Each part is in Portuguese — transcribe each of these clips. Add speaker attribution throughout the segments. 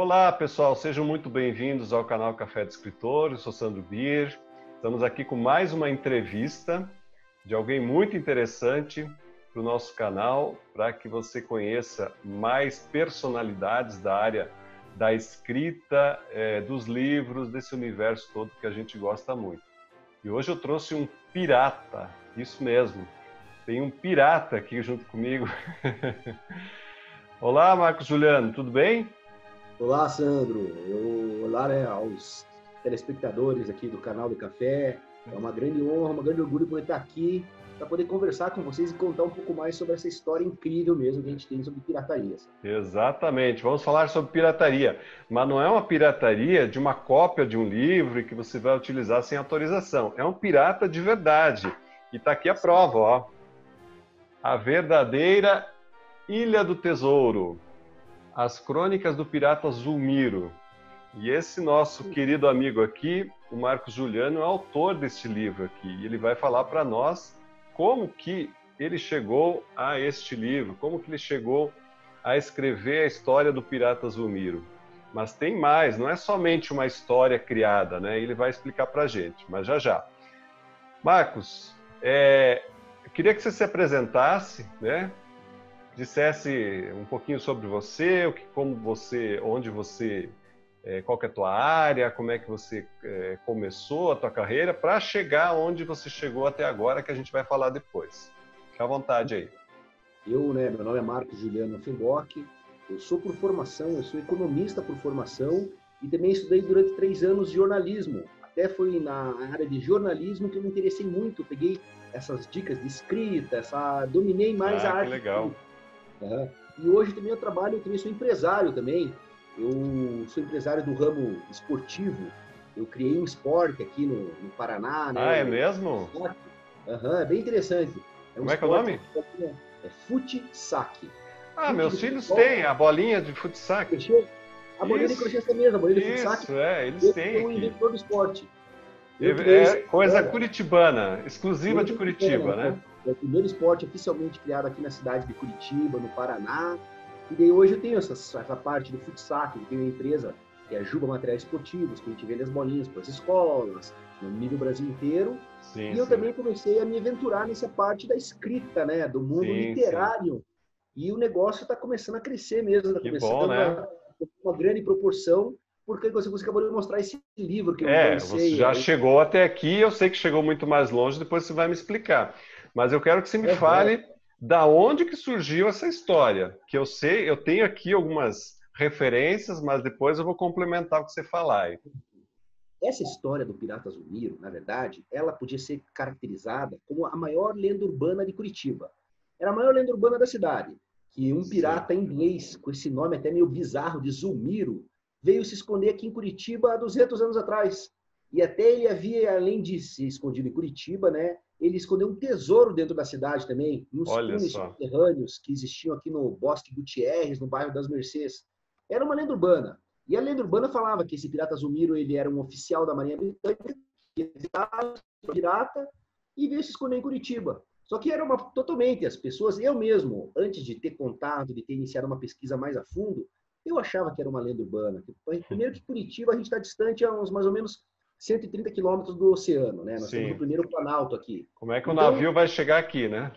Speaker 1: Olá, pessoal, sejam muito bem-vindos ao canal Café de Escritor. Eu sou Sandro Bier. Estamos aqui com mais uma entrevista de alguém muito interessante para o nosso canal, para que você conheça mais personalidades da área da escrita, dos livros, desse universo todo que a gente gosta muito. E hoje eu trouxe um pirata, isso mesmo, tem um pirata aqui junto comigo. Olá, Marcos Juliano, tudo bem?
Speaker 2: Olá, Sandro. Olá, né, aos telespectadores aqui do canal do Café. É uma grande honra, um grande orgulho poder estar aqui para poder conversar com vocês e contar um pouco mais sobre essa história incrível mesmo que a gente tem sobre piratarias.
Speaker 1: Exatamente, vamos falar sobre pirataria, mas não é uma pirataria de uma cópia de um livro que você vai utilizar sem autorização. É um pirata de verdade. E está aqui a prova, ó. A verdadeira Ilha do Tesouro. As Crônicas do Pirata Zulmiro. E esse nosso querido amigo aqui, o Marcos Juliano, é autor deste livro aqui. E ele vai falar para nós como que ele chegou a este livro, como que ele chegou a escrever a história do Pirata Zulmiro. Mas tem mais, não é somente uma história criada, né? Ele vai explicar para a gente, mas já já. Marcos, eu queria que você se apresentasse, né? Dissesse um pouquinho sobre você, como você, onde você, qual que é a tua área, como é que você começou a tua carreira para chegar onde você chegou até agora, que a gente vai falar depois. Fica à vontade aí.
Speaker 2: Meu nome é Marcos Juliano Fenbock. Eu sou por formação, eu sou economista por formação e também estudei durante 3 anos jornalismo. Até foi na área de jornalismo que eu me interessei muito. Eu peguei essas dicas de escrita, dominei mais a arte.
Speaker 1: Que legal.
Speaker 2: E hoje também eu trabalho, eu também sou empresário também. Eu sou empresário do ramo esportivo. Eu criei um esporte aqui no Paraná, né?
Speaker 1: É mesmo?
Speaker 2: É bem interessante.
Speaker 1: Como é que é o nome?
Speaker 2: É fut-sac.
Speaker 1: Meus filhos têm a bolinha de fut-sac.
Speaker 2: A bolinha de crochê é essa mesmo, a bolinha de fut-sac.
Speaker 1: Isso, eles têm aqui.
Speaker 2: Eu inventor do esporte.
Speaker 1: É coisa curitibana, exclusiva de Curitiba, né?
Speaker 2: É o primeiro esporte oficialmente criado aqui na cidade de Curitiba, no Paraná. E daí hoje eu tenho essa parte do futsal, eu tenho uma empresa que é a Juba Materiais Esportivos, que a gente vende as bolinhas para as escolas, no nível Brasil inteiro.
Speaker 1: Sim,
Speaker 2: e eu também comecei a me aventurar nessa parte da escrita, né? Do mundo literário. Sim. E o negócio está começando a crescer mesmo, está começando a uma grande proporção, porque você acabou de mostrar esse livro que eu lancei.
Speaker 1: Você já chegou até aqui, eu sei que chegou muito mais longe, depois você vai me explicar. Mas eu quero que você me fale da onde que surgiu essa história, que eu sei, eu tenho aqui algumas referências, mas depois eu vou complementar o que você falar.
Speaker 2: Essa história do Pirata Zulmiro, na verdade, ela podia ser caracterizada como a maior lenda urbana de Curitiba. Era a maior lenda urbana da cidade, que um pirata inglês, com esse nome até meio bizarro de Zulmiro, veio se esconder aqui em Curitiba há 200 anos atrás. E até ele havia, além de se escondido em Curitiba, né, ele escondeu um tesouro dentro da cidade também, nos túneis subterrâneos que existiam aqui no Bosque Gutierrez, no bairro das Mercês. Era uma lenda urbana. E a lenda urbana falava que esse pirata Zulmiro, ele era um oficial da Marinha Britânica, que era pirata e veio se esconder em Curitiba. Só que era totalmente, as pessoas, eu mesmo, antes de ter contato, de ter iniciado uma pesquisa mais a fundo, eu achava que era uma lenda urbana. Primeiro que Curitiba, a gente está distante a uns mais ou menos 130 quilômetros do oceano, né? Nós temos o primeiro planalto aqui.
Speaker 1: Como é que o navio vai chegar aqui, né?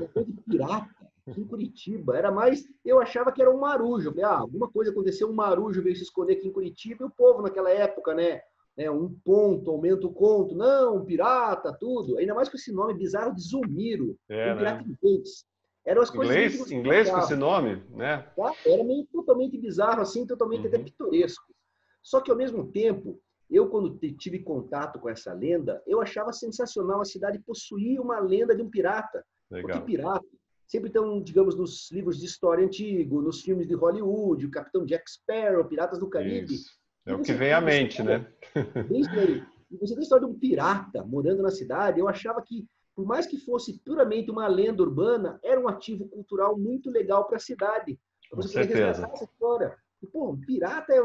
Speaker 2: Depois de pirata, aqui em Curitiba, era mais... Eu achava que era um marujo. Eu falei, alguma coisa aconteceu, um marujo veio se esconder aqui em Curitiba, e o povo naquela época, né? Um ponto, aumenta o conto. Não, um pirata, tudo. Ainda mais com esse nome bizarro de Zulmiro. Um pirata inglês. Eram as coisas
Speaker 1: inglês com esse nome, né?
Speaker 2: Tá? Era meio totalmente bizarro, assim, totalmente até pitoresco. Só que, ao mesmo tempo, eu, quando tive contato com essa lenda, eu achava sensacional a cidade possuir uma lenda de um pirata.
Speaker 1: Legal.
Speaker 2: Porque pirata sempre estão, digamos, nos livros de história antigo, nos filmes de Hollywood, o Capitão Jack Sparrow, Piratas do Caribe.
Speaker 1: Isso. É o que vem à mente, né?
Speaker 2: Isso aí. E você tem a história de um pirata morando na cidade, eu achava que, por mais que fosse puramente uma lenda urbana, era um ativo cultural muito legal para a cidade.
Speaker 1: Com certeza.
Speaker 2: Essa história. E, pô, pirata é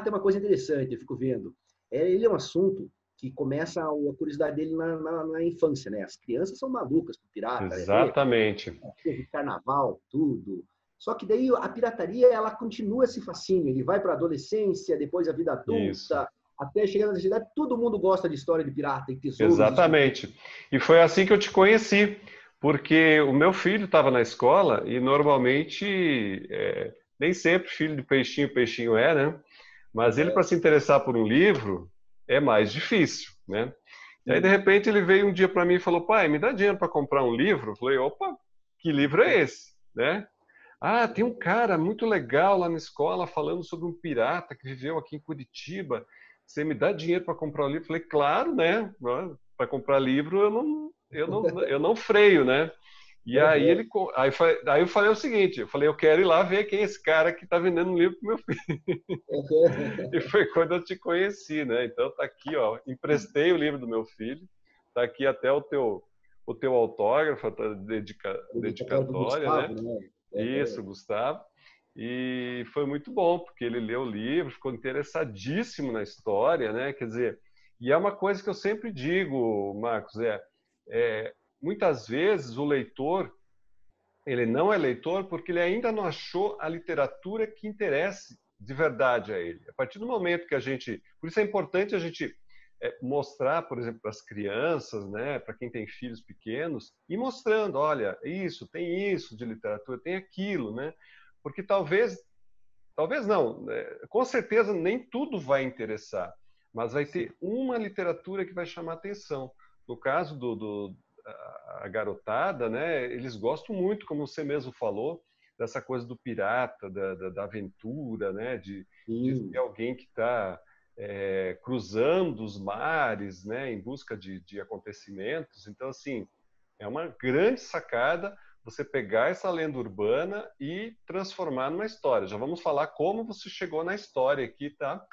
Speaker 2: uma coisa interessante, eu fico vendo. Ele é um assunto que começa a curiosidade dele na infância, né? As crianças são malucas por pirata.
Speaker 1: Exatamente.
Speaker 2: Né? Carnaval, tudo. Só que daí a pirataria, ela continua esse fascínio. Ele vai para a adolescência, depois a vida
Speaker 1: Isso.
Speaker 2: adulta, até chegar na cidade. Todo mundo gosta de história de pirata e tesouros.
Speaker 1: Exatamente. E foi assim que eu te conheci, porque o meu filho estava na escola e normalmente, nem sempre filho de peixinho, peixinho é, né? Mas ele, para se interessar por um livro, é mais difícil, né? E aí, de repente, ele veio um dia para mim e falou, pai, me dá dinheiro para comprar um livro? Eu falei, opa, que livro é esse? Né? Ah, tem um cara muito legal lá na escola falando sobre um pirata que viveu aqui em Curitiba. Você me dá dinheiro para comprar o livro? Eu falei, claro, né? Para comprar livro eu não freio, né? E aí aí eu falei o seguinte, eu falei, eu quero ir lá ver quem é esse cara que está vendendo um livro pro meu filho. E foi quando eu te conheci, né? Então tá aqui, ó, emprestei o livro do meu filho, tá aqui até o teu autógrafo, a tua dedicatória, né?
Speaker 2: Gustavo, né?
Speaker 1: Isso, Gustavo. E foi muito bom, porque ele leu o livro, ficou interessadíssimo na história, né? Quer dizer, e é uma coisa que eu sempre digo, Marcos, muitas vezes o leitor, ele não é leitor porque ele ainda não achou a literatura que interesse de verdade a ele. A partir do momento que a gente... Por isso é importante a gente mostrar, por exemplo, para as crianças, né, para quem tem filhos pequenos, e mostrando, olha, isso, tem isso de literatura, tem aquilo, né? Porque talvez não, né? Com certeza nem tudo vai interessar, mas vai ter uma literatura que vai chamar atenção. No caso a garotada, né, eles gostam muito, como você mesmo falou, dessa coisa do pirata, da aventura, né, de ser alguém que está cruzando os mares, né, em busca de acontecimentos. Então, assim, é uma grande sacada você pegar essa lenda urbana e transformar numa história. Já vamos falar como você chegou na história aqui, tá?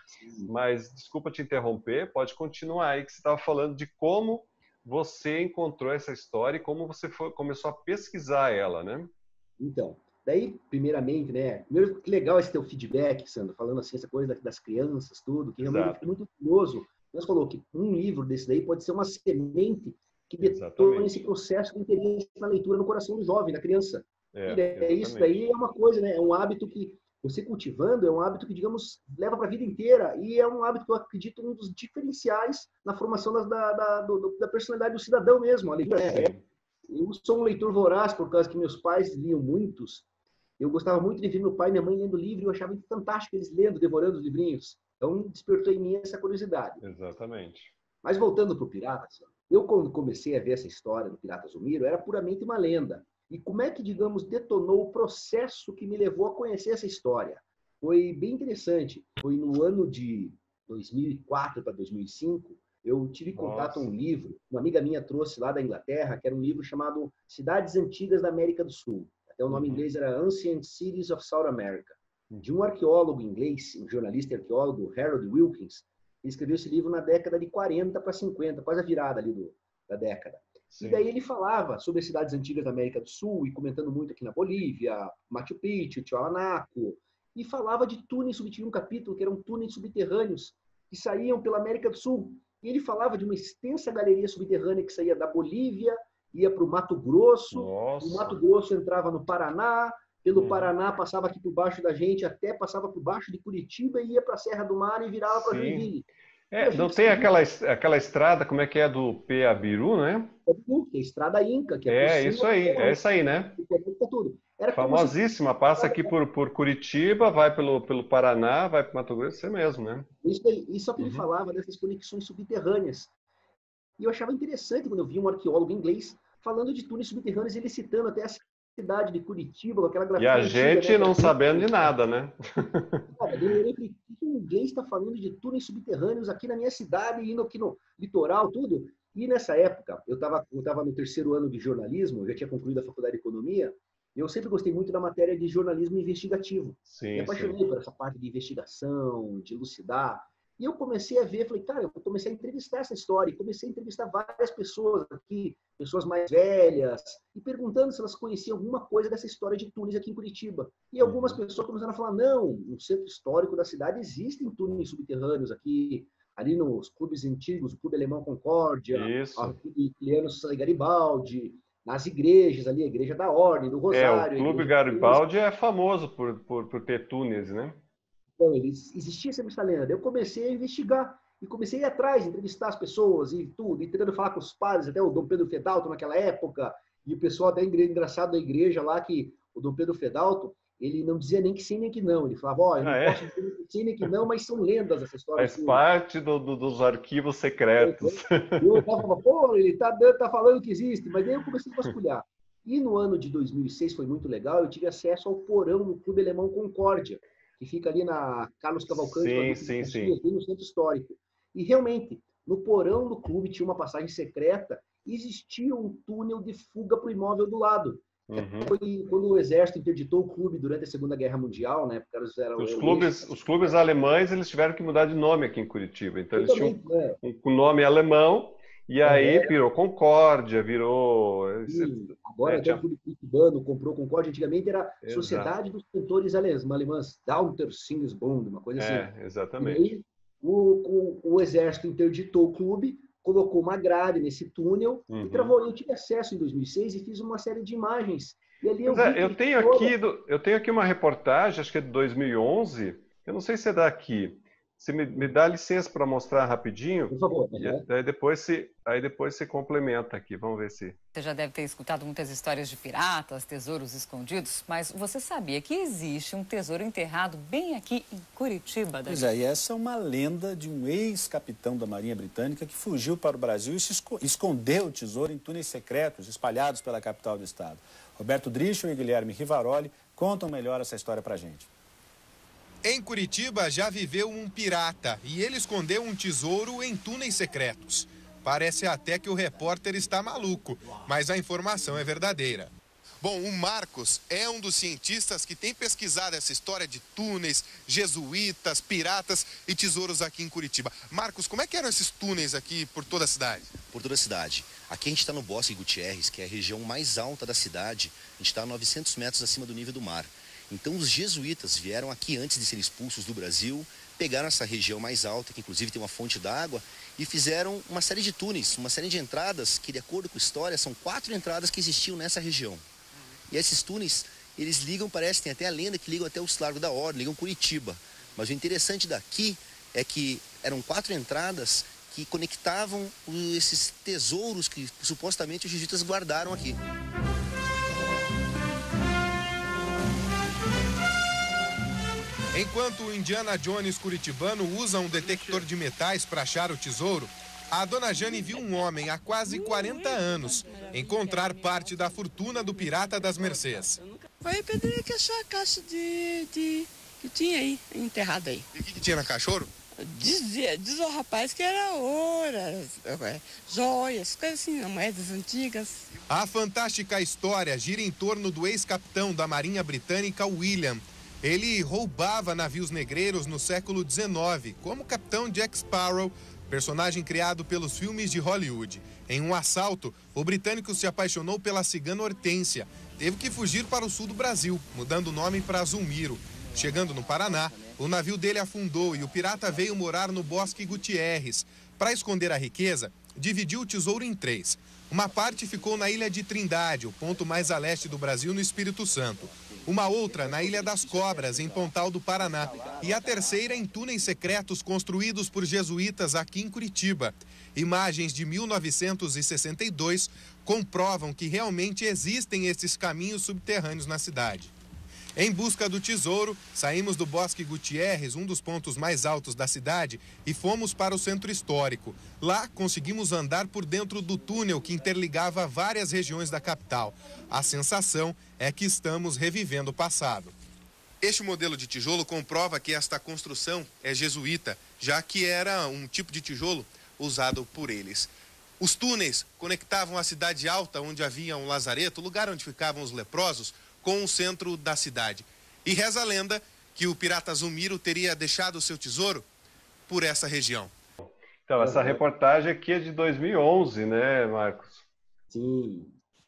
Speaker 1: Mas, desculpa te interromper, pode continuar aí, que você estava falando de como você encontrou essa história e como você começou a pesquisar ela, né?
Speaker 2: Então, daí, primeiramente, né? Primeiro, que legal esse teu feedback, Sandro, falando assim, essa coisa das crianças, tudo, que realmente eu fiquei muito curioso. Nós falou que um livro desse daí pode ser uma semente que detona esse processo de interesse na leitura no coração do jovem, da criança. E daí, isso daí é uma coisa, né? É um hábito que você cultivando, é um hábito que, digamos, leva para a vida inteira e é um hábito que eu acredito um dos diferenciais na formação da personalidade do cidadão mesmo. A leitura eu sou um leitor voraz por causa que meus pais liam muitos. Eu gostava muito de ver meu pai e minha mãe lendo livro e eu achava fantástico eles lendo, devorando os livrinhos. Então, despertou em mim essa curiosidade.
Speaker 1: Exatamente.
Speaker 2: Mas voltando para o Piratas, eu quando comecei a ver essa história do Pirata Zumiro, era puramente uma lenda. E como é que, digamos, detonou o processo que me levou a conhecer essa história? Foi bem interessante. Foi no ano de 2004 para 2005, eu tive contato com um livro, uma amiga minha trouxe lá da Inglaterra, que era um livro chamado Cidades Antigas da América do Sul. Até o nome em inglês era Ancient Cities of South America. De um arqueólogo inglês, um jornalista e arqueólogo, Harold Wilkins. Ele escreveu esse livro na década de 40 para 50, quase a virada ali da década. Sim. E daí ele falava sobre as cidades antigas da América do Sul, e comentando muito aqui na Bolívia, Machu Picchu, Tiwanaku, e falava de túneis, tinha um capítulo que eram túneis subterrâneos que saíam pela América do Sul. E ele falava de uma extensa galeria subterrânea que saía da Bolívia, ia para o Mato Grosso, o Mato Grosso entrava no Paraná, pelo Paraná passava aqui por baixo da gente, até passava por baixo de Curitiba e ia para a Serra do Mar e virava para Joinville.
Speaker 1: Não tem aquela estrada, como é que é, do Peabiru, né?
Speaker 2: Que é a Estrada Inca. Que é
Speaker 1: isso aí, é essa aí, né?
Speaker 2: Tudo. Era
Speaker 1: famosíssima, passa aqui por Curitiba, vai pelo Paraná, vai para Mato Grosso, isso mesmo, né?
Speaker 2: Isso só que ele falava dessas conexões subterrâneas. E eu achava interessante quando eu vi um arqueólogo inglês falando de túneis subterrâneos, ele citando até a cidade de Curitiba, com aquela grafia.
Speaker 1: E a gente antiga, não sabendo de nada, né?
Speaker 2: Cara, o que o inglês está falando de túneis subterrâneos aqui na minha cidade, indo aqui no litoral, tudo. E nessa época, eu estava no terceiro ano de jornalismo, eu já tinha concluído a faculdade de economia, e eu sempre gostei muito da matéria de jornalismo investigativo. Me apaixonei por essa parte de investigação, de elucidar. E eu comecei a ver, falei, cara, eu comecei a entrevistar essa história, e comecei a entrevistar várias pessoas aqui, pessoas mais velhas, e perguntando se elas conheciam alguma coisa dessa história de túneis aqui em Curitiba. E algumas pessoas começaram a falar, não, no centro histórico da cidade existem túneis subterrâneos aqui, ali nos clubes antigos, o Clube Alemão Concórdia, o Clube Italiano Garibaldi, nas igrejas ali, a igreja da Ordem, do
Speaker 1: O
Speaker 2: Rosário, a
Speaker 1: Clube
Speaker 2: igreja de Cristo.
Speaker 1: Garibaldi é famoso por ter túneis, né?
Speaker 2: Então, existia sempre essa lenda. Eu comecei a investigar e comecei a ir atrás, entrevistar as pessoas e tudo, e tentando falar com os padres, até o Dom Pedro Fedalto naquela época, e o pessoal até engraçado da igreja lá, que o Dom Pedro Fedalto, ele não dizia nem que sim nem que não. Ele falava, ó, eu não posso dizer nem que sim nem que não, mas são lendas essa história
Speaker 1: Faz
Speaker 2: assim.
Speaker 1: parte dos arquivos secretos.
Speaker 2: Eu falava, pô, ele tá falando que existe, mas aí eu comecei a vasculhar. E no ano de 2006 foi muito legal, eu tive acesso ao porão no Clube Alemão Concórdia, que fica ali na Carlos Cavalcante,
Speaker 1: Sim,
Speaker 2: para Duque de
Speaker 1: sim, sim.
Speaker 2: Caxias, bem no centro histórico. E realmente, no porão do clube tinha uma passagem secreta e existia um túnel de fuga para o imóvel do lado.
Speaker 1: Uhum.
Speaker 2: Foi quando o exército interditou o clube durante a Segunda Guerra Mundial, né? Porque era o eixo.
Speaker 1: Os clubes alemães, eles tiveram que mudar de nome aqui em Curitiba. Então, eles tinham
Speaker 2: Totalmente, né?
Speaker 1: um nome alemão, e aí
Speaker 2: Uhum.
Speaker 1: virou Concórdia, virou...
Speaker 2: Sim,
Speaker 1: né,
Speaker 2: agora até o
Speaker 1: tinha...
Speaker 2: clube curitibano comprou Concórdia. Antigamente era
Speaker 1: Exato.
Speaker 2: Sociedade dos Cantores Alemãs, Dauter Singesbund, uma coisa assim. E
Speaker 1: Exatamente.
Speaker 2: aí o exército interditou o clube, colocou uma grade nesse túnel e
Speaker 1: Uhum.
Speaker 2: travou. Eu tive acesso em 2006 e fiz uma série de imagens. E ali eu
Speaker 1: Pois
Speaker 2: vi
Speaker 1: é,
Speaker 2: que a história...
Speaker 1: eu tenho aqui uma reportagem, acho que é de 2011, eu não sei se é daqui. Você me dá licença para mostrar rapidinho?
Speaker 2: Por favor.
Speaker 1: E
Speaker 2: Uhum.
Speaker 1: aí depois você complementa aqui, vamos ver se...
Speaker 3: Você já deve ter escutado muitas histórias de piratas, tesouros escondidos, mas você sabia que existe um tesouro enterrado bem aqui em Curitiba, Dani?
Speaker 4: Pois é, e essa é uma lenda de um ex-capitão da Marinha Britânica que fugiu para o Brasil e escondeu o tesouro em túneis secretos espalhados pela capital do estado. Roberto Drischel e Guilherme Rivaroli contam melhor essa história pra gente.
Speaker 5: Em Curitiba já viveu um pirata e ele escondeu um tesouro em túneis secretos. Parece até que o repórter está maluco, mas a informação é verdadeira. Bom, o Marcos é um dos cientistas que tem pesquisado essa história de túneis, jesuítas, piratas e tesouros aqui em Curitiba. Marcos, como é que eram esses túneis aqui por toda a cidade?
Speaker 6: Por toda a cidade. Aqui a gente está no Bosque Gutierrez, que é a região mais alta da cidade. A gente está a 900 metros acima do nível do mar. Então os jesuítas vieram aqui antes de serem expulsos do Brasil, pegaram essa região mais alta, que inclusive tem uma fonte d'água, e fizeram uma série de túneis, uma série de entradas, que de acordo com a história, são 4 entradas que existiam nessa região. E esses túneis, eles ligam, parece, tem até a lenda que ligam até o Largo da Ordem, ligam Curitiba. Mas o interessante daqui é que eram 4 entradas que conectavam esses tesouros que supostamente os jesuítas guardaram aqui.
Speaker 5: Enquanto o Indiana Jones curitibano usa um detector de metais para achar o tesouro, a dona Jane viu um homem há quase 40 anos encontrar parte da fortuna do pirata das Mercês.
Speaker 7: Foi a pedreira que achou a caixa que tinha aí, enterrada aí.
Speaker 5: E o que tinha na cachorro?
Speaker 7: Diz o rapaz que era ouro, joias, coisas assim, moedas antigas.
Speaker 5: A fantástica história gira em torno do ex-capitão da Marinha Britânica, William. Ele roubava navios negreiros no século XIX, como o capitão Jack Sparrow, personagem criado pelos filmes de Hollywood. Em um assalto, o britânico se apaixonou pela cigana Hortência. Teve que fugir para o sul do Brasil, mudando o nome para Zulmiro. Chegando no Paraná, o navio dele afundou e o pirata veio morar no Bosque Gutierrez. Para esconder a riqueza, dividiu o tesouro em 3. Uma parte ficou na Ilha de Trindade, o ponto mais a leste do Brasil, no Espírito Santo. Uma outra na Ilha das Cobras, em Pontal do Paraná. E a terceira em túneis secretos construídos por jesuítas aqui em Curitiba. Imagens de 1962 comprovam que realmente existem esses caminhos subterrâneos na cidade. Em busca do tesouro, saímos do Bosque Gutierrez, um dos pontos mais altos da cidade, e fomos para o centro histórico. Lá, conseguimos andar por dentro do túnel que interligava várias regiões da capital. A sensação é que estamos revivendo o passado. Este modelo de tijolo comprova que esta construção é jesuíta, já que era um tipo de tijolo usado por eles. Os túneis conectavam a cidade alta, onde havia um lazareto, lugar onde ficavam os leprosos, com o centro da cidade. E reza a lenda que o pirata Zulmiro teria deixado o seu tesouro por essa região.
Speaker 1: Então, essa reportagem aqui é de 2011, né, Marcos?
Speaker 2: Sim.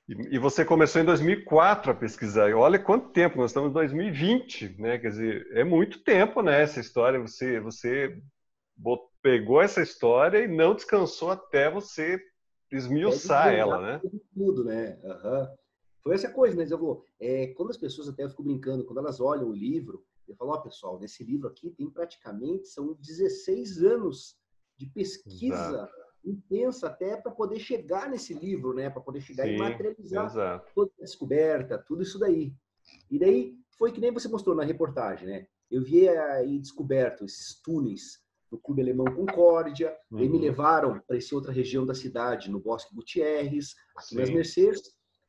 Speaker 1: E você começou em 2004 a pesquisar. Olha quanto tempo, nós estamos em 2020, né? Quer dizer, é muito tempo, né, essa história. Você pegou essa história e não descansou até você esmiuçar ela, né?
Speaker 2: Tudo, né? Uhum. Foi essa coisa, né? Quando as pessoas, até eu fico brincando, quando elas olham o livro, eu falo, pessoal, nesse livro aqui tem praticamente, são 16 anos de pesquisa intensa até para poder chegar nesse livro, né? Para poder chegar e materializar toda a descoberta, tudo isso daí. E daí foi que nem você mostrou na reportagem, né? Eu vi aí descoberto esses túneis no Clube Alemão Concórdia, e me levaram para essa outra região da cidade, no Bosque Gutierrez, aqui nas Mercês.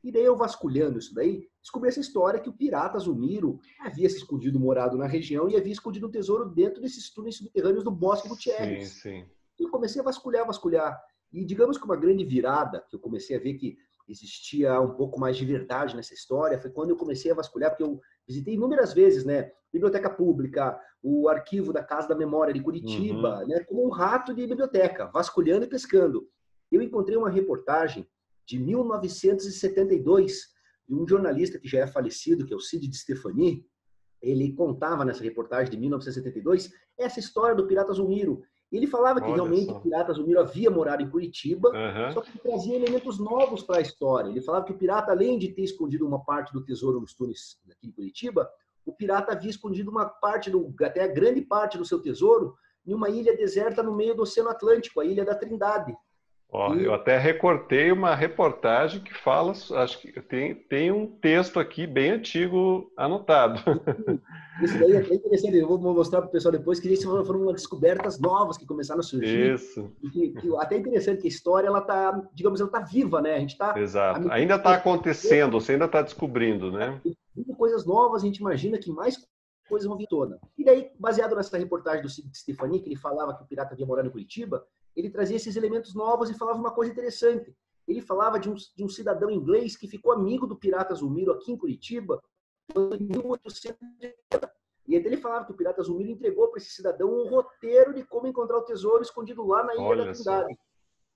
Speaker 2: E daí eu vasculhando isso daí, descobri essa história que o pirata Zulmiro havia se escondido, morado na região e havia escondido um tesouro dentro desses túneis subterrâneos do Bosque Gutierrez. E eu comecei a vasculhar. E digamos que uma grande virada, que eu comecei a ver que existia um pouco mais de verdade nessa história, foi quando eu comecei a vasculhar, porque eu visitei inúmeras vezes, né? Biblioteca Pública, o arquivo da Casa da Memória de Curitiba, né? Como um rato de biblioteca, vasculhando e pescando. Eu encontrei uma reportagem de 1972, de um jornalista que já é falecido, que é o Cid de Stefani. Ele contava nessa reportagem de 1972 essa história do pirata Zulmiro. Ele falava que realmente o pirata Zulmiro havia morado em Curitiba, só que ele trazia elementos novos para a história. Ele falava que o pirata, além de ter escondido uma parte do tesouro nos túneis aqui em Curitiba, o pirata havia escondido uma parte, até a grande parte do seu tesouro, em uma ilha deserta no meio do Oceano Atlântico, a Ilha da Trindade.
Speaker 1: Eu até recortei uma reportagem que fala, acho que tem um texto aqui bem antigo anotado.
Speaker 2: Isso daí é até interessante, eu vou mostrar para o pessoal depois, que foram umas descobertas novas que começaram a surgir.
Speaker 1: Isso.
Speaker 2: Até interessante que a história, ela está, digamos, ela está viva, né? A gente está...
Speaker 1: Exato. Ainda está acontecendo, você ainda está descobrindo, né?
Speaker 2: Coisas novas, a gente imagina que mais coisas vão vir toda. E daí, baseado nessa reportagem do Cid Stefani, que ele falava que o pirata havia morado em Curitiba, ele trazia esses elementos novos e falava uma coisa interessante. Ele falava de um cidadão inglês que ficou amigo do pirata Zulmiro aqui em Curitiba em 1800. E até ele falava que o pirata Zulmiro entregou para esse cidadão um roteiro de como encontrar o tesouro escondido lá na Ilha da Trindade.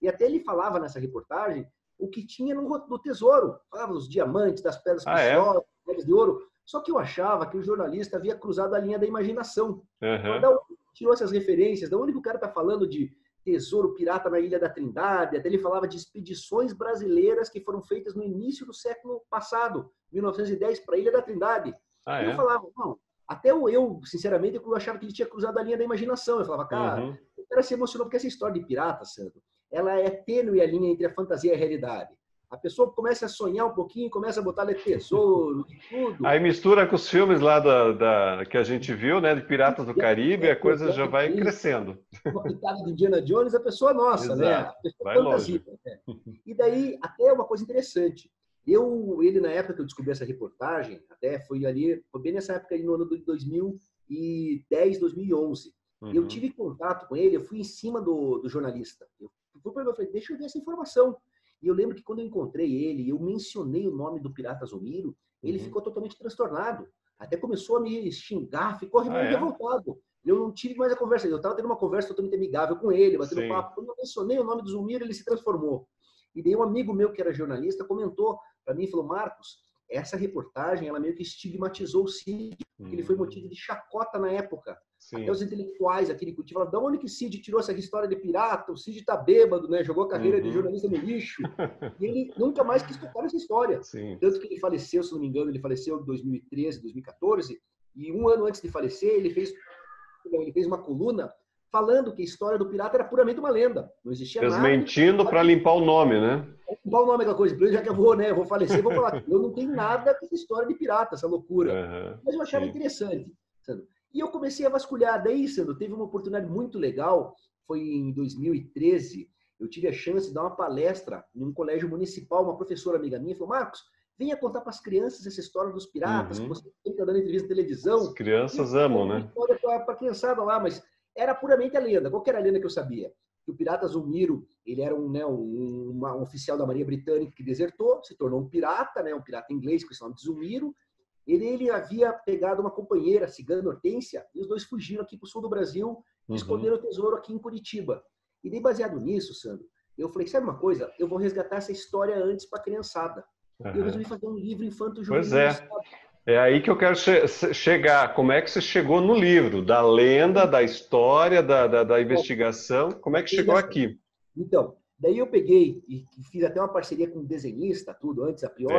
Speaker 2: E até ele falava nessa reportagem o que tinha no tesouro. Falava dos diamantes, das pedras preciosas, pedras de ouro. Só que eu achava que o jornalista havia cruzado a linha da imaginação. Então, tirou essas referências. Da onde que o cara está falando de tesouro pirata na Ilha da Trindade? Até ele falava de expedições brasileiras que foram feitas no início do século passado, 1910, para a Ilha da Trindade. E eu falava, não, até eu, sinceramente, eu achava que ele tinha cruzado a linha da imaginação. Eu falava, cara, o cara se emocionou porque essa história de pirata, Sandro, ela é tênue a linha entre a fantasia e a realidade. A pessoa começa a sonhar um pouquinho, começa a botar tesouro e tudo.
Speaker 1: Aí mistura com os filmes lá que a gente viu, né, de Piratas do Caribe, a coisa já vai crescendo.
Speaker 2: Uma pitada de Indiana Jones, a pessoa nossa, né? A pessoa
Speaker 1: vai
Speaker 2: fantasia. Né? E daí, até uma coisa interessante. Ele, na época que eu descobri essa reportagem, até foi bem nessa época, no ano de 2010, 2011. Eu tive contato com ele, eu fui em cima do jornalista. Eu falei, deixa eu ver essa informação. E eu lembro que quando eu encontrei ele, eu mencionei o nome do pirata Zulmiro, ele ficou totalmente transtornado. Até começou a me xingar, ficou revoltado. Eu não tive mais a conversa. Eu estava tendo uma conversa totalmente amigável com ele, batendo papo. Quando eu mencionei o nome do Zulmiro, ele se transformou. E daí um amigo meu, que era jornalista, comentou para mim, falou, Marcos, essa reportagem, ela meio que estigmatizou o Cid, porque ele foi motivo de chacota na época. Até os intelectuais aqui de Curitiba falaram, da onde que Cid tirou essa história de pirata? O Cid tá bêbado, né? Jogou a carreira de jornalista no lixo. E ele nunca mais quis tocar nessa história. Tanto que ele faleceu, se não me engano, ele faleceu em 2013, 2014, e um ano antes de falecer, ele fez uma coluna falando que a história do pirata era puramente uma lenda. Não existia nada.
Speaker 1: Desmentindo para limpar o nome, né?
Speaker 2: Limpar o nome daquela coisa. Já que eu vou falecer, vou falar. Eu não tenho nada com essa história de pirata, essa loucura. Mas eu achava interessante. Sabe? E eu comecei a vasculhar. Daí, Sandro, teve uma oportunidade muito legal. Foi em 2013. Eu tive a chance de dar uma palestra em um colégio municipal. Uma professora amiga minha falou, Marcos, venha contar para as crianças essa história dos piratas, que você está dando entrevista na televisão. As
Speaker 1: crianças amam, né?
Speaker 2: História para a criançada lá, mas era puramente a lenda. Qual que era a lenda que eu sabia? Que o pirata Zulmiro, ele era um oficial da Marinha Britânica que desertou, se tornou um pirata, né? Um pirata inglês com esse nome de Zulmiro. Ele havia pegado uma companheira, a cigana Hortência, e os dois fugiram aqui para o sul do Brasil e esconderam o tesouro aqui em Curitiba. E daí, baseado nisso, Sandro, eu falei, sabe uma coisa? Eu vou resgatar essa história antes para a criançada. E eu resolvi fazer um livro infanto-juvenil.
Speaker 1: Pois é. É aí que eu quero chegar. Como é que você chegou no livro? Da lenda, da história, da investigação. Como é que chegou aqui?
Speaker 2: Então, Daí eu peguei e fiz até uma parceria com um desenhista, tudo, antes, a priori.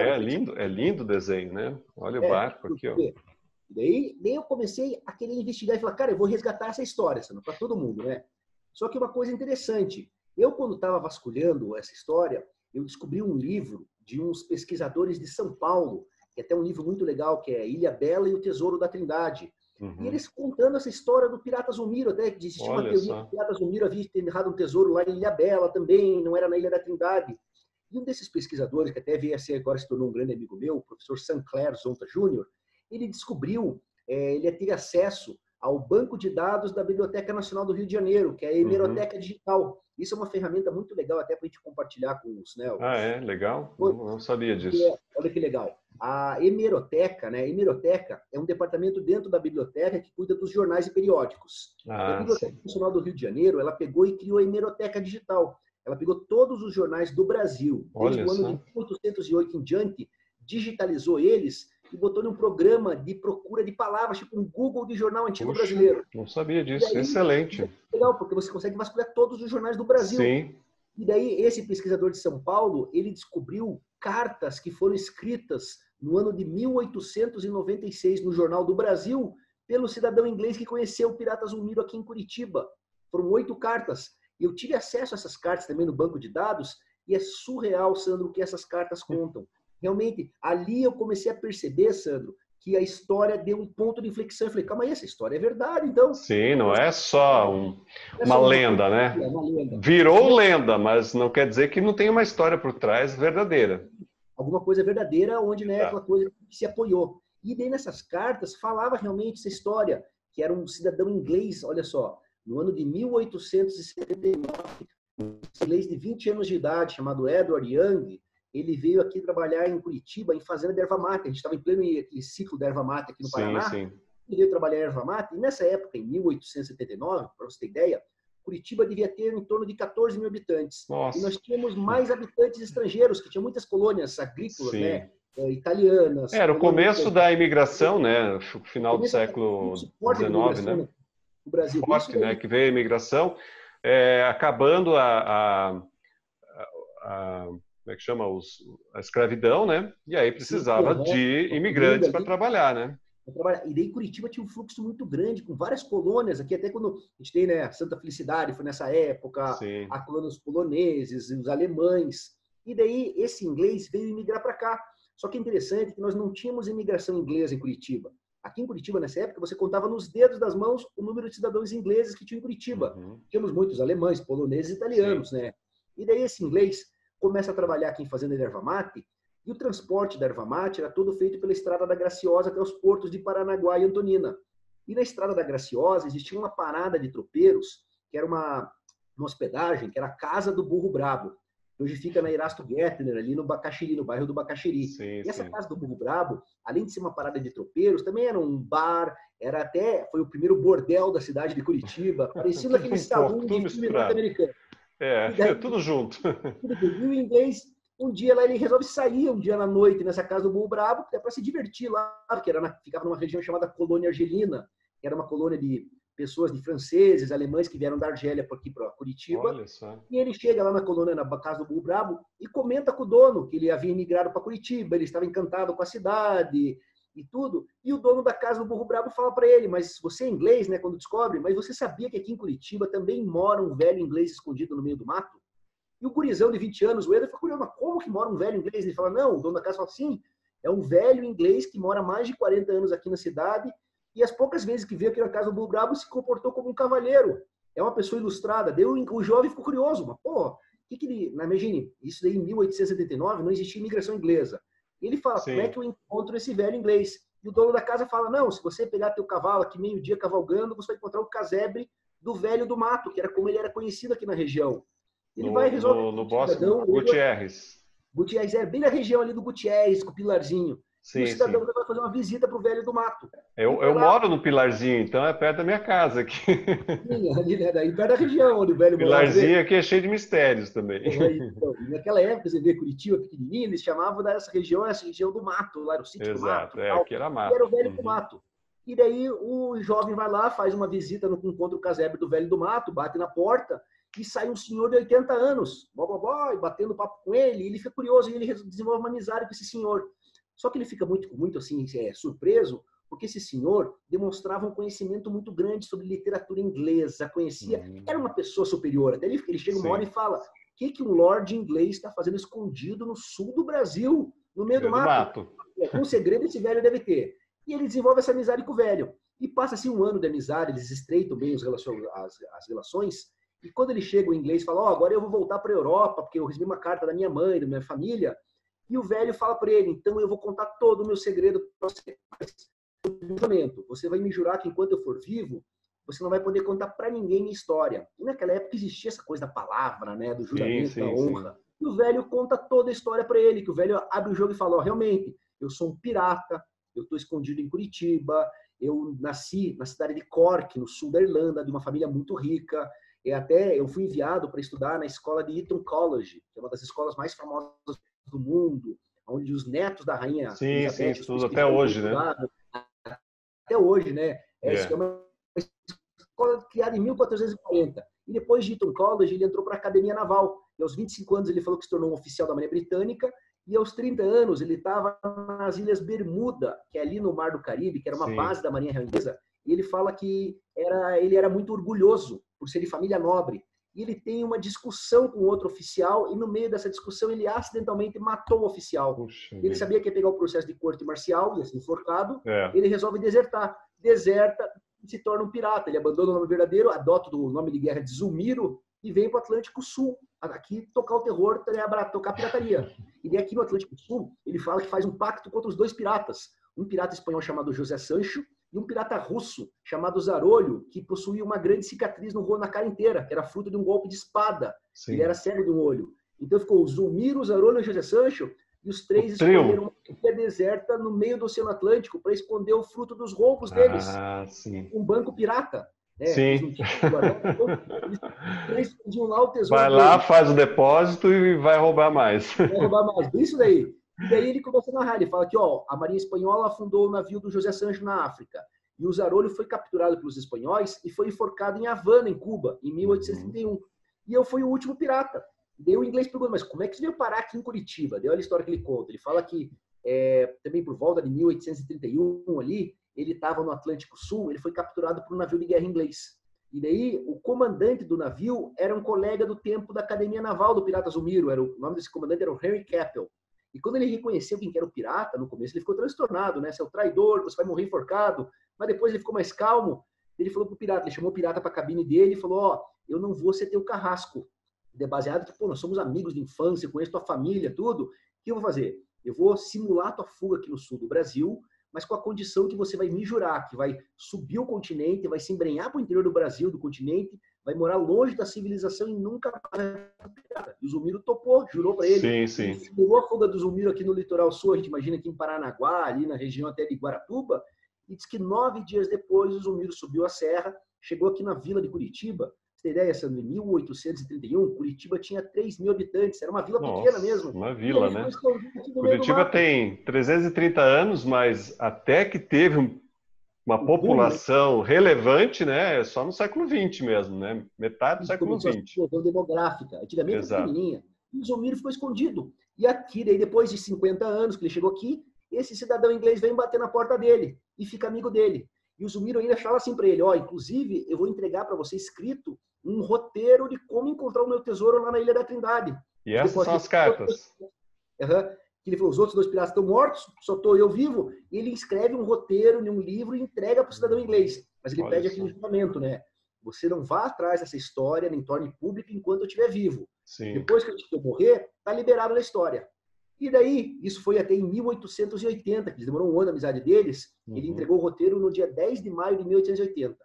Speaker 1: É lindo o desenho, né? Olha o barco aqui, ó.
Speaker 2: Daí eu comecei a querer investigar e falar, cara, eu vou resgatar essa história, para todo mundo, né? Só que uma coisa interessante, eu quando estava vasculhando essa história, eu descobri um livro de uns pesquisadores de São Paulo, que é até um livro muito legal, que é Ilha Bela e o Tesouro da Trindade. E eles contando essa história do Pirata Zulmiro, até que existia uma teoria que o Pirata Zulmiro havia enterrado um tesouro lá em Ilha Bela também, não era na Ilha da Trindade. E um desses pesquisadores, que até veio a ser, agora se tornou um grande amigo meu, o professor Sancler Zonta Jr., ele descobriu, ele teve acesso ao banco de dados da Biblioteca Nacional do Rio de Janeiro, que é a Hemeroteca Digital. Isso é uma ferramenta muito legal até para a gente compartilhar com os... Né,
Speaker 1: Ah, é? Legal? Não sabia disso.
Speaker 2: Olha que legal. A Hemeroteca, né? A Hemeroteca é um departamento dentro da biblioteca que cuida dos jornais e periódicos. A Biblioteca Nacional do Rio de Janeiro, ela pegou e criou a Hemeroteca Digital. Ela pegou todos os jornais do Brasil, desde o ano de 1808 em diante, digitalizou eles e botou num programa de procura de palavras, tipo um Google de jornal antigo brasileiro.
Speaker 1: Não sabia disso, aí, excelente.
Speaker 2: É legal, porque você consegue vasculhar todos os jornais do Brasil.
Speaker 1: Sim.
Speaker 2: E daí, esse pesquisador de São Paulo, ele descobriu cartas que foram escritas no ano de 1896 no Jornal do Brasil pelo cidadão inglês que conheceu o Pirata Zulmiro aqui em Curitiba. Foram 8 cartas. Eu tive acesso a essas cartas também no banco de dados e é surreal, Sandro, o que essas cartas contam. Realmente, ali eu comecei a perceber, Sandro, que a história deu um ponto de inflexão. Eu falei, calma aí, essa história é verdade, então.
Speaker 1: Sim, não é só uma lenda, né? Virou lenda, mas não quer dizer que não tem uma história por trás verdadeira.
Speaker 2: Alguma coisa verdadeira, onde né, aquela coisa que se apoiou. E daí nessas cartas falava realmente essa história, que era um cidadão inglês, olha só, no ano de 1879, um inglês de 20 anos de idade, chamado Edward Young, ele veio aqui trabalhar em Curitiba, em fazenda de erva mate. A gente estava em pleno ciclo da erva mate aqui no Paraná.
Speaker 1: Sim.
Speaker 2: Ele veio trabalhar em erva mate. E nessa época, em 1879, para você ter ideia, Curitiba devia ter em torno de 14 mil habitantes.
Speaker 1: Nossa.
Speaker 2: E nós tínhamos mais habitantes estrangeiros, que tinham muitas colônias agrícolas, né? Italianas.
Speaker 1: Era o começo da imigração, né? Final do século XIX, né?
Speaker 2: O Brasil.
Speaker 1: Forte, né? Que veio a imigração, acabando como é que chama? A escravidão, né? E aí precisava de imigrantes para trabalhar, né?
Speaker 2: E daí Curitiba tinha um fluxo muito grande, com várias colônias aqui, até quando a gente tem, né, Santa Felicidade, foi nessa época, a colônia dos poloneses, os alemães. E daí esse inglês veio imigrar para cá. Só que é interessante que nós não tínhamos imigração inglesa em Curitiba. Aqui em Curitiba, nessa época, você contava nos dedos das mãos o número de cidadãos ingleses que tinham em Curitiba. Tínhamos muitos alemães, poloneses e italianos, né? E daí esse inglês começa a trabalhar aqui em fazenda de erva mate, e o transporte da erva mate era todo feito pela Estrada da Graciosa até os portos de Paranaguá e Antonina. E na Estrada da Graciosa existia uma parada de tropeiros, que era uma hospedagem, que era a Casa do Burro Brabo. Hoje fica na Erasto Gettner, ali no Bacaxiri, no bairro do Bacaxiri. E essa Casa do Burro Brabo, além de ser uma parada de tropeiros, também era um bar, foi o primeiro bordel da cidade de Curitiba, parecia aquele salão de filme norte-americano.
Speaker 1: Daí, tudo junto.
Speaker 2: E o inglês, um dia lá, ele resolve sair um dia na noite nessa Casa do Burro Brabo, até para se divertir lá, porque ficava numa região chamada Colônia Argelina, que era uma colônia de pessoas, de franceses, alemães que vieram da Argélia aqui para Curitiba. E ele chega lá na colônia, na Casa do Burro Brabo, e comenta com o dono que ele havia imigrado para Curitiba, ele estava encantado com a cidade e tudo. E o dono da Casa do Burro Brabo fala para ele, mas você é inglês, né, quando descobre, mas você sabia que aqui em Curitiba também mora um velho inglês escondido no meio do mato? E o gurizão de 20 anos, o Eder, fica curioso, mas como que mora um velho inglês? Ele fala, não, o dono da casa fala, sim, é um velho inglês que mora mais de 40 anos aqui na cidade e as poucas vezes que veio aqui na Casa do Burro Brabo se comportou como um cavalheiro. É uma pessoa ilustrada. O jovem ficou curioso, mas, pô, imagine, isso daí em 1879 não existia imigração inglesa. Ele fala, como é que eu encontro esse velho inglês? E o dono da casa fala, não, se você pegar teu cavalo aqui meio-dia cavalgando, você vai encontrar o casebre do velho do mato, que era como ele era conhecido aqui na região. Ele vai resolver...
Speaker 1: No Bosque, Gutierrez.
Speaker 2: Gutierrez, bem na região ali do Gutierrez, com o Pilarzinho. E o cidadão vai fazer uma visita para o velho do mato.
Speaker 1: Eu moro no Pilarzinho, então é perto da minha casa aqui.
Speaker 2: Sim, ali, né, daí perto da região onde o velho morava.
Speaker 1: Pilarzinho aqui é cheio de mistérios também.
Speaker 2: Então, naquela época, você vê Curitiba pequenininho, eles chamavam dessa região do mato, lá era o sítio do mato.
Speaker 1: Aqui era mato.
Speaker 2: E era o velho do mato. E daí o jovem vai lá, faz uma visita, encontra o casebre do velho do mato, bate na porta, e sai um senhor de 80 anos, e batendo papo com ele, e ele fica curioso, e ele desenvolve uma amizade com esse senhor. Só que ele fica muito assim, surpreso, porque esse senhor demonstrava um conhecimento muito grande sobre literatura inglesa, conhecia, era uma pessoa superior. Até ele chega uma hora e fala, o que um lord inglês está fazendo escondido no sul do Brasil, no meio do mato? Um segredo esse velho deve ter. E ele desenvolve essa amizade com o velho. E passa-se um ano de amizade, eles estreitam bem as relações, e quando ele chega, o inglês fala, agora eu vou voltar para a Europa, porque eu recebi uma carta da minha mãe, da minha família, e o velho fala para ele, então eu vou contar todo o meu segredo para você. Você vai me jurar que enquanto eu for vivo, você não vai poder contar para ninguém minha história. E naquela época existia essa coisa da palavra, né, do juramento, da honra. E o velho conta toda a história para ele, que o velho abre o jogo e fala, realmente, eu sou um pirata, eu estou escondido em Curitiba, eu nasci na cidade de Cork, no sul da Irlanda, de uma família muito rica, e até eu fui enviado para estudar na escola de Eton College, que é uma das escolas mais famosas do mundo, onde os netos da rainha
Speaker 1: Elizabeth estuda até hoje, né?
Speaker 2: Até hoje, né? É uma escola criada em 1440. E depois de Eton College, ele entrou para a Academia Naval. E aos 25 anos, ele falou que se tornou um oficial da Marinha Britânica. E aos 30 anos, ele estava nas Ilhas Bermuda, que é ali no Mar do Caribe, que era uma base da Marinha Real Inglesa. E ele fala que ele era muito orgulhoso por ser de família nobre. E ele tem uma discussão com outro oficial, e no meio dessa discussão ele acidentalmente matou o oficial.
Speaker 1: Puxa,
Speaker 2: ele sabia que ia pegar o processo de corte marcial, ia ser enforcado, ele resolve desertar. Deserta e se torna um pirata. Ele abandona o nome verdadeiro, adota o nome de guerra de Zulmiro e vem para o Atlântico Sul, aqui tocar o terror, tocar a pirataria. E daí aqui no Atlântico Sul, ele fala que faz um pacto contra os dois piratas. Um pirata espanhol chamado José Sancho, e um pirata russo chamado Zarolho, que possuía uma grande cicatriz na cara inteira, que era fruto de um golpe de espada. Ele era cego de um olho. Então ficou o Zulmiro, o Zarolho e o José Sancho, e os três escolheram uma ilha deserta no meio do Oceano Atlântico para esconder o fruto dos roubos deles. Um banco pirata.
Speaker 1: Sim.
Speaker 2: Eles escondiam lá o tesouro.
Speaker 1: Vai lá, faz o depósito e vai roubar mais.
Speaker 2: Vai roubar mais. Isso daí. E daí ele começa a narrar, ele fala que a Marinha Espanhola afundou o navio do José Sancho na África. E o Zarolho foi capturado pelos espanhóis e foi enforcado em Havana, em Cuba, em 1831. E eu fui o último pirata. E daí o inglês pergunta, mas como é que você veio parar aqui em Curitiba? Daí olha a história que ele conta. Ele fala que também por volta de 1831 ali, ele estava no Atlântico Sul, ele foi capturado por um navio de guerra inglês. E daí o comandante do navio era um colega do tempo da Academia Naval do Pirata Zulmiro. O nome desse comandante era o Henry Capel. E quando ele reconheceu quem era o pirata, no começo ele ficou transtornado, né? Você é o traidor, você vai morrer enforcado. Mas depois ele ficou mais calmo. Ele falou pro pirata, ele chamou o pirata para a cabine dele e falou, eu não vou ser teu carrasco. Baseado que, nós somos amigos de infância, conheço tua família, tudo. O que eu vou fazer? Eu vou simular tua fuga aqui no sul do Brasil, mas com a condição que você vai me jurar, que vai subir o continente, vai se embrenhar para o interior do Brasil, do continente, vai morar longe da civilização e nunca mais. E o Zulmiro topou, jurou para ele.
Speaker 1: Sim.
Speaker 2: Simulou a fuga do Zulmiro aqui no litoral sul, a gente imagina aqui em Paranaguá, ali na região até de Guaratuba, e diz que 9 dias depois o Zulmiro subiu a serra, chegou aqui na vila de Curitiba. Você tem ideia, Sandro? Em 1831, Curitiba tinha 3.000 habitantes, era uma vila pequena mesmo.
Speaker 1: Uma vila, né? Curitiba tem 330 anos, mas até que teve uma população relevante, né? Só no século XX mesmo, né? Metade do século XX.
Speaker 2: Explosão demográfica. Antigamente era pequenininha. E o Zulmiro ficou escondido. E aqui, daí, depois de 50 anos que ele chegou aqui, esse cidadão inglês vem bater na porta dele e fica amigo dele. E o Zulmiro ainda fala assim para ele, inclusive, eu vou entregar para você escrito um roteiro de como encontrar o meu tesouro lá na Ilha da Trindade.
Speaker 1: E essas são as cartas.
Speaker 2: Que ele falou, os outros 2 piratas estão mortos, só estou eu vivo. E ele escreve um roteiro em um livro e entrega para o cidadão inglês. Mas ele pede aquele juramento, né? Você não vá atrás dessa história, nem torne pública enquanto eu estiver vivo.
Speaker 1: Sim.
Speaker 2: Depois que eu morrer, está liberado da história. E daí, isso foi até em 1880, que demorou um ano a amizade deles. Ele entregou o roteiro no dia 10 de maio de 1880.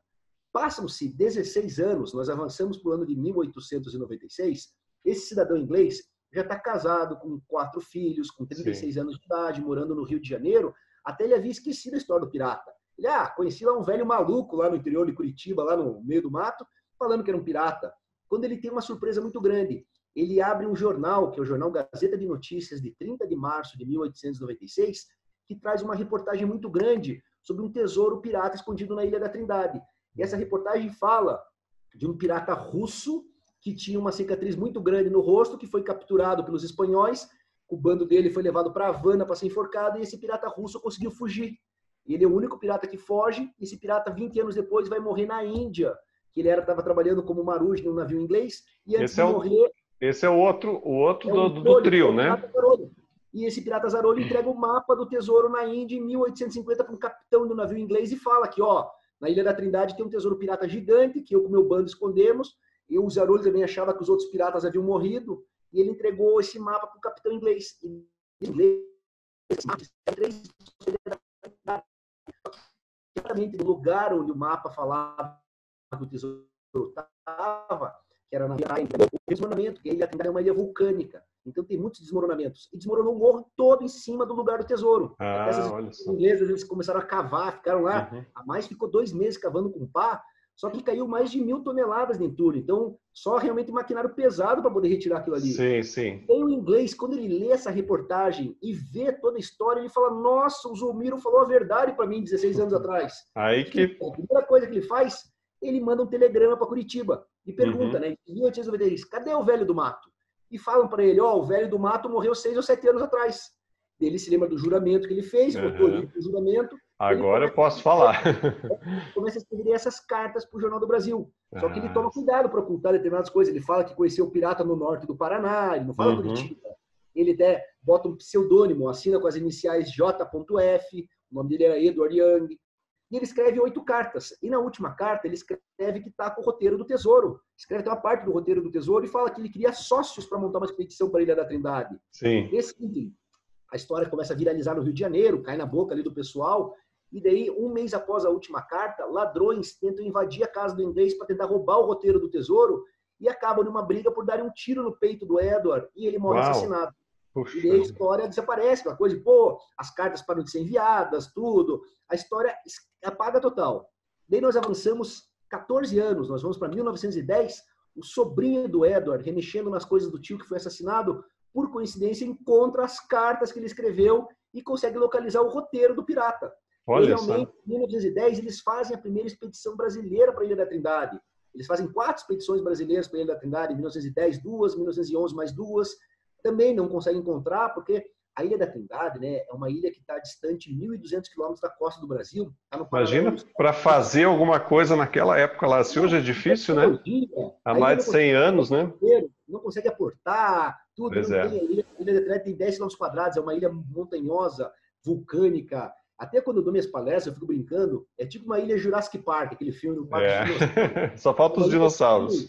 Speaker 2: Passam-se 16 anos, nós avançamos para o ano de 1896, esse cidadão inglês já está casado com 4 filhos, com 36 anos de idade, morando no Rio de Janeiro, até ele havia esquecido a história do pirata. Ele, conheci lá um velho maluco lá no interior de Curitiba, lá no meio do mato, falando que era um pirata. Quando ele tem uma surpresa muito grande, ele abre um jornal, que é o jornal Gazeta de Notícias, de 30 de março de 1896, que traz uma reportagem muito grande sobre um tesouro pirata escondido na Ilha da Trindade. E essa reportagem fala de um pirata russo que tinha uma cicatriz muito grande no rosto, que foi capturado pelos espanhóis. O bando dele foi levado para Havana para ser enforcado, e esse pirata russo conseguiu fugir. Ele é o único pirata que foge. Esse pirata, 20 anos depois, vai morrer na Índia, que ele estava trabalhando como marujo num navio inglês, e antes de morrer...
Speaker 1: Esse é o outro do trio, né?
Speaker 2: E esse pirata Zarolli entrega o mapa do tesouro na Índia em 1850 para um capitão do navio inglês e fala que, ó, na Ilha da Trindade tem um tesouro pirata gigante, que eu com meu bando escondemos, e o Zarolli também achava que os outros piratas haviam morrido, e ele entregou esse mapa para o capitão inglês. Exatamente no lugar onde o mapa falava que o tesouro estava, que era na ilha, o desmoronamento, que a Ilha Trindade é uma ilha vulcânica, então tem muitos desmoronamentos. E desmoronou o morro todo em cima do lugar do tesouro.
Speaker 1: Olha só.
Speaker 2: Os ingleses, eles começaram a cavar, ficaram lá, a mais ficou 2 meses cavando com pá, só que caiu mais de 1.000 toneladas de entulho. Então, só realmente maquinário pesado para poder retirar aquilo ali.
Speaker 1: Sim, sim.
Speaker 2: Tem o inglês, quando ele lê essa reportagem e vê toda a história, ele fala, nossa, o Zulmiro falou a verdade para mim 16 anos atrás.
Speaker 1: Aí que...
Speaker 2: A primeira coisa que ele faz, ele manda um telegrama para Curitiba e pergunta, né, em 1893, cadê o velho do mato? E falam para ele, ó, o velho do mato morreu 6 ou 7 anos atrás. Ele se lembra do juramento que ele fez, botou ali o juramento.
Speaker 1: Agora eu posso falar.
Speaker 2: Começa a escrever essas cartas para o Jornal do Brasil. Só que ele toma cuidado para ocultar determinadas coisas. Ele fala que conheceu o pirata no norte do Paraná, ele não fala Curitiba. Ele até bota um pseudônimo, assina com as iniciais J.F, o nome dele era Edward Young. E ele escreve 8 cartas. E na última carta, ele escreve que está com o roteiro do tesouro. Escreve até uma parte do roteiro do tesouro e fala que ele queria sócios para montar uma expedição para a Ilha da Trindade.
Speaker 1: Sim.
Speaker 2: A história começa a viralizar no Rio de Janeiro, cai na boca ali do pessoal. E daí, 1 mês após a última carta, ladrões tentam invadir a casa do inglês para tentar roubar o roteiro do tesouro e acabam numa briga por darem um tiro no peito do Edward e ele morre assassinado.
Speaker 1: Puxa.
Speaker 2: E daí a história desaparece, aquela coisa de, as cartas param de ser enviadas, tudo. A história apaga total. Daí nós avançamos 14 anos, nós vamos para 1910, o sobrinho do Edward, remexendo nas coisas do tio que foi assassinado, por coincidência, encontra as cartas que ele escreveu e consegue localizar o roteiro do pirata.
Speaker 1: Olha
Speaker 2: e realmente,
Speaker 1: só.
Speaker 2: em 1910, eles fazem a primeira expedição brasileira para a Ilha da Trindade. Eles fazem 4 expedições brasileiras para a Ilha da Trindade, em 1910, 2, 1911, mais 2. Também não conseguem encontrar, porque a Ilha da Trindade, né, é uma ilha que está distante 1.200 quilômetros da costa do Brasil. Tá no
Speaker 1: Imagina para fazer alguma coisa naquela época lá. Se hoje é difícil, né? Há mais de 100 anos, né?
Speaker 2: Não consegue aportar, tudo.
Speaker 1: Pois
Speaker 2: não
Speaker 1: é.
Speaker 2: tem, a Ilha da Trindade tem 10 quilômetros quadrados, é uma ilha montanhosa, vulcânica. Até quando eu dou minhas palestras, eu fico brincando, é tipo uma ilha Jurassic Park, aquele filme do Parque dos Dinossauros.
Speaker 1: Só falta os dinossauros.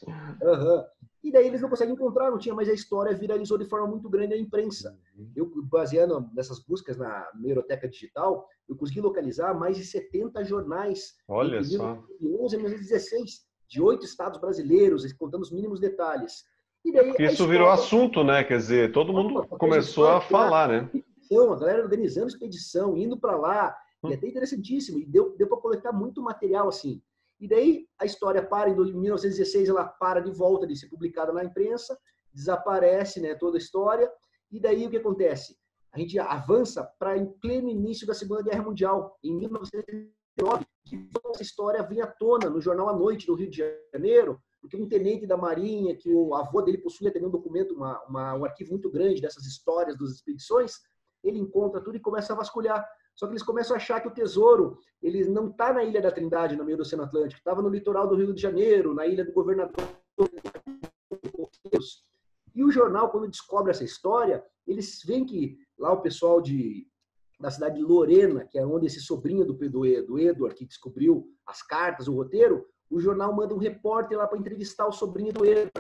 Speaker 2: E daí eles não conseguem encontrar, não tinha, mas a história viralizou de forma muito grande na imprensa. Eu, baseando nessas buscas na Hemeroteca Digital, eu consegui localizar mais de 70 jornais.
Speaker 1: Olha só.
Speaker 2: De 11 a 2016, de 8 estados brasileiros, contando os mínimos detalhes. E daí,
Speaker 1: isso virou assunto, né? Quer dizer, todo mundo começou a falar, né?
Speaker 2: A galera organizando expedição, indo para lá, e até interessantíssimo, e deu para coletar muito material assim. E daí a história para, em 1916 ela para de volta de ser publicada na imprensa, desaparece, né, toda a história, e daí o que acontece? A gente avança para em pleno início da Segunda Guerra Mundial, em 1909, que essa história vem à tona no jornal à noite do Rio de Janeiro, porque um tenente da Marinha, que o avô dele possuía também um documento, um arquivo muito grande dessas histórias das expedições, ele encontra tudo e começa a vasculhar. Só que eles começam a achar que o tesouro ele não está na Ilha da Trindade, no meio do Oceano Atlântico, estava no litoral do Rio de Janeiro, na Ilha do Governador. E o jornal, quando descobre essa história, eles veem que lá o pessoal da cidade de Lorena, que é onde esse sobrinho do Edward, que descobriu as cartas, o roteiro, o jornal manda um repórter lá para entrevistar o sobrinho do Edward.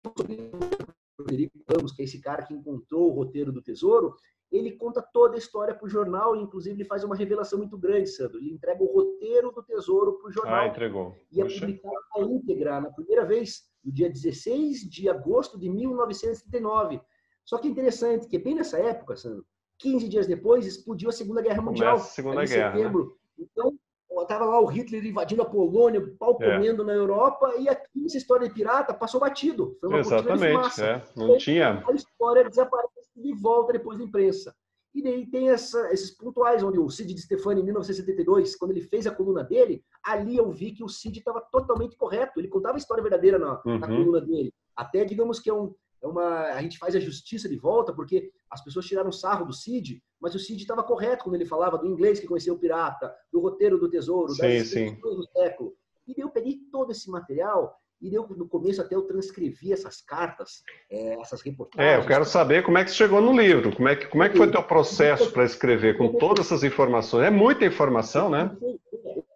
Speaker 2: O sobrinho do Frederico Ramos, que é esse cara que encontrou o roteiro do tesouro, ele conta toda a história para o jornal, e inclusive ele faz uma revelação muito grande, Sandro. Ele entrega o roteiro do tesouro para o jornal.
Speaker 1: Entregou.
Speaker 2: E é publicado na íntegra, na primeira vez, no dia 16 de agosto de 1939. Só que é interessante que bem nessa época, Sandro, 15 dias depois, explodiu a Segunda Guerra Mundial.
Speaker 1: Começa a Segunda Guerra,
Speaker 2: setembro. Né? Então, estava lá o Hitler invadindo a Polônia, o pau comendo na Europa, e aqui essa história de pirata passou batido. Foi uma cortina de fumaça.
Speaker 1: Não tinha...
Speaker 2: A história desaparece de volta depois da imprensa. E daí tem esses pontuais, onde o Cid de Stefani, em 1972, quando ele fez a coluna dele, ali eu vi que o Cid estava totalmente correto. Ele contava a história verdadeira na coluna dele. Até, digamos que a gente faz a justiça de volta, porque as pessoas tiraram sarro do Cid, mas o Cid estava correto quando ele falava do inglês que conhecia o pirata, do roteiro do tesouro, das expedições do século. E daí eu peguei todo esse material, e daí no começo até eu transcrevi essas cartas, essas reportagens.
Speaker 1: Eu quero saber como é que você chegou no livro, como é que foi o teu processo para escrever com todas essas informações. É muita informação, né?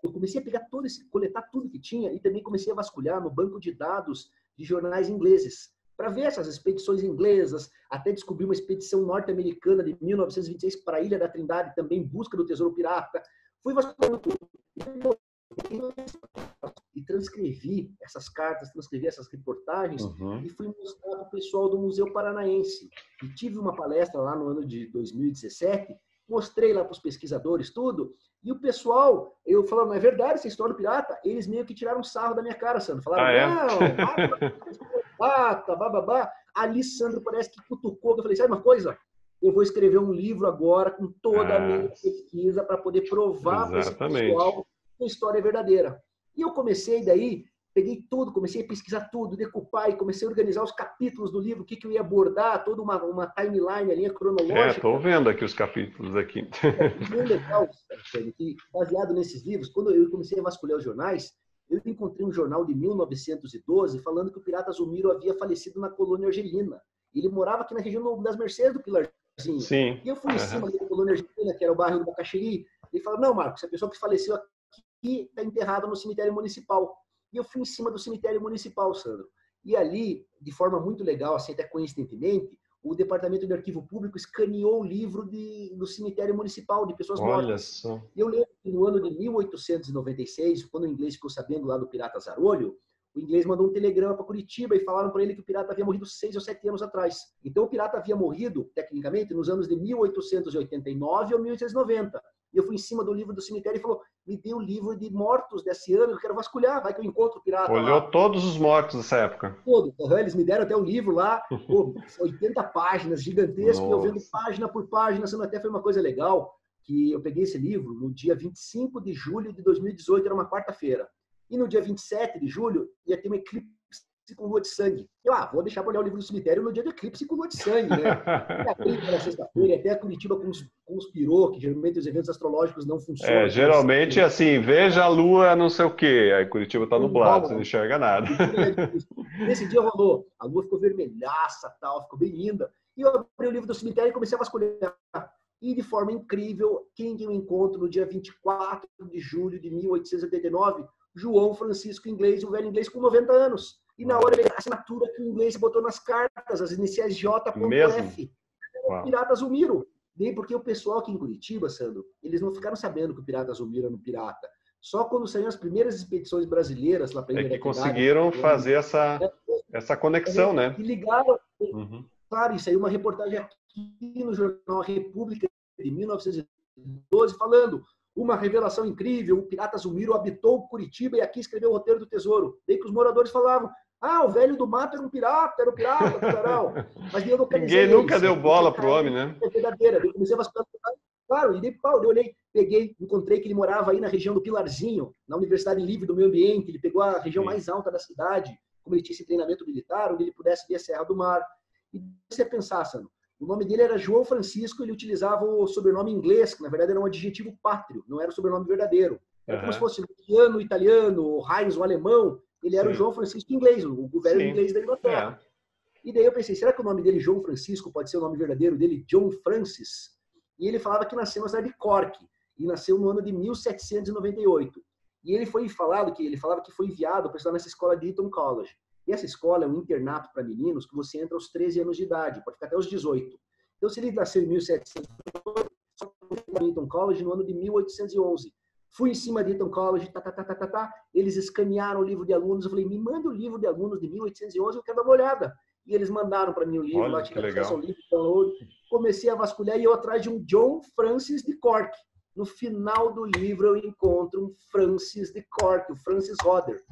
Speaker 2: Eu comecei a pegar coletar tudo que tinha e também comecei a vasculhar no banco de dados de jornais ingleses, para ver essas expedições inglesas, até descobrir uma expedição norte-americana de 1926 para a Ilha da Trindade, também em busca do tesouro pirata. Fui vasculhando tudo e transcrevi essas cartas, transcrevi essas reportagens e fui mostrar para o pessoal do Museu Paranaense. E tive uma palestra lá no ano de 2017, mostrei lá para os pesquisadores tudo, e o pessoal, eu falando, não é verdade essa história do pirata? Eles meio que tiraram sarro da minha cara, Sandro. Falaram, pirata, bababá. Ali, Sandro, parece que cutucou, que eu falei, sabe uma coisa? Eu vou escrever um livro agora com toda a minha pesquisa para poder provar para esse pessoal que a história é verdadeira. E eu comecei daí, peguei tudo, comecei a pesquisar tudo, decupar e comecei a organizar os capítulos do livro, o que eu ia abordar, toda uma timeline, a linha cronológica.
Speaker 1: Estou vendo aqui os capítulos aqui.
Speaker 2: Bem legal, que baseado nesses livros, quando eu comecei a vasculhar os jornais, eu encontrei um jornal de 1912 falando que o pirata Zulmiro havia falecido na colônia argelina. Ele morava aqui na região das Mercedes do Pilarzinho.
Speaker 1: Sim.
Speaker 2: E eu fui em cima da colônia argelina, que era o bairro do Bacaxiri, e falou, não, Marcos, a pessoa que faleceu aqui está enterrada no cemitério municipal. E eu fui em cima do cemitério municipal, Sandro. E ali, de forma muito legal, assim, até coincidentemente, o Departamento de Arquivo Público escaneou o livro do cemitério municipal de pessoas mortas.
Speaker 1: Olha só.
Speaker 2: E eu lembro que no ano de 1896, quando o inglês ficou sabendo lá do pirata Zarolho, o inglês mandou um telegrama para Curitiba e falaram para ele que o pirata havia morrido 6 ou 7 anos atrás. Então o pirata havia morrido, tecnicamente, nos anos de 1889 ou 1890. E eu fui em cima do livro do cemitério e falou, me dê o livro de mortos desse ano, eu quero vasculhar, vai que eu encontro o pirata.
Speaker 1: Olhou
Speaker 2: lá.
Speaker 1: Todos os mortos dessa época.
Speaker 2: Todos. Eles me deram até o livro lá, 80 páginas, gigantesco, e eu vendo página por página, sendo até foi uma coisa legal, que eu peguei esse livro no dia 25 de julho de 2018, era uma quarta-feira. E no dia 27 de julho ia ter um eclipse com lua de sangue. Eu, vou deixar para olhar o livro do cemitério no dia do eclipse com lua de sangue, né? E na sexta-feira, até a Curitiba conspirou, que geralmente os eventos astrológicos não funcionam.
Speaker 1: Geralmente, assim, veja a lua não sei o quê, aí Curitiba está nublado, você não enxerga nada.
Speaker 2: Nesse dia rolou, a lua ficou vermelhaça, tal, ficou bem linda. E eu abri o livro do cemitério e comecei a vasculhar. E de forma incrível, quem eu encontro no dia 24 de julho de 1889? João Francisco Inglês, o velho inglês com 90 anos. E na hora a assinatura que o inglês botou nas cartas, as iniciais J.F. Pirata Zulmiro. Bem, porque o pessoal aqui em Curitiba, Sandro, eles não ficaram sabendo que o pirata Zulmiro era um pirata. Só quando saíram as primeiras expedições brasileiras lá para a Ilha da Trindade,
Speaker 1: conseguiram fazer essa conexão, né?
Speaker 2: E ligaram. Claro, isso aí uma reportagem aqui no jornal República de 1912 falando uma revelação incrível, o pirata Zulmiro habitou Curitiba e aqui escreveu o roteiro do tesouro. Daí que os moradores falavam, o velho do mato era um pirata, tudarão. Mas eu não
Speaker 1: ninguém nunca deu bola pro homem, né?
Speaker 2: É verdadeira. Eu comecei a vasculhar. Claro, e daí, eu olhei, peguei, encontrei que ele morava aí na região do Pilarzinho, na Universidade Livre do Meio Ambiente, ele pegou a região mais alta da cidade, como ele tinha esse treinamento militar, onde ele pudesse ver a Serra do Mar. E você pensar, Sandro, o nome dele era João Francisco, ele utilizava o sobrenome inglês, que na verdade era um adjetivo pátrio, não era o sobrenome verdadeiro. Era como se fosse o italiano, o Heinz, o alemão, ele era o João Francisco inglês, o velho inglês da Inglaterra. E daí eu pensei, será que o nome dele, João Francisco, pode ser o nome verdadeiro dele, John Francis? E ele falava que nasceu na cidade de Cork, e nasceu no ano de 1798. E ele falava que foi enviado para estudar nessa escola de Eton College. E essa escola é um internato para meninos que você entra aos 13 anos de idade, pode ficar até aos 18. Então, se ele nasceu em 1798, só foi para Eton College no ano de 1811. Fui em cima de Eton College, eles escanearam o livro de alunos, eu falei, me manda o livro de alunos de 1811, eu quero dar uma olhada. E eles mandaram para mim o livro, lá tinha acesso livro, download. Comecei a vasculhar e eu atrás de um John Francis de Cork. No final do livro eu encontro um Francis de Cork, o Francis Hodder.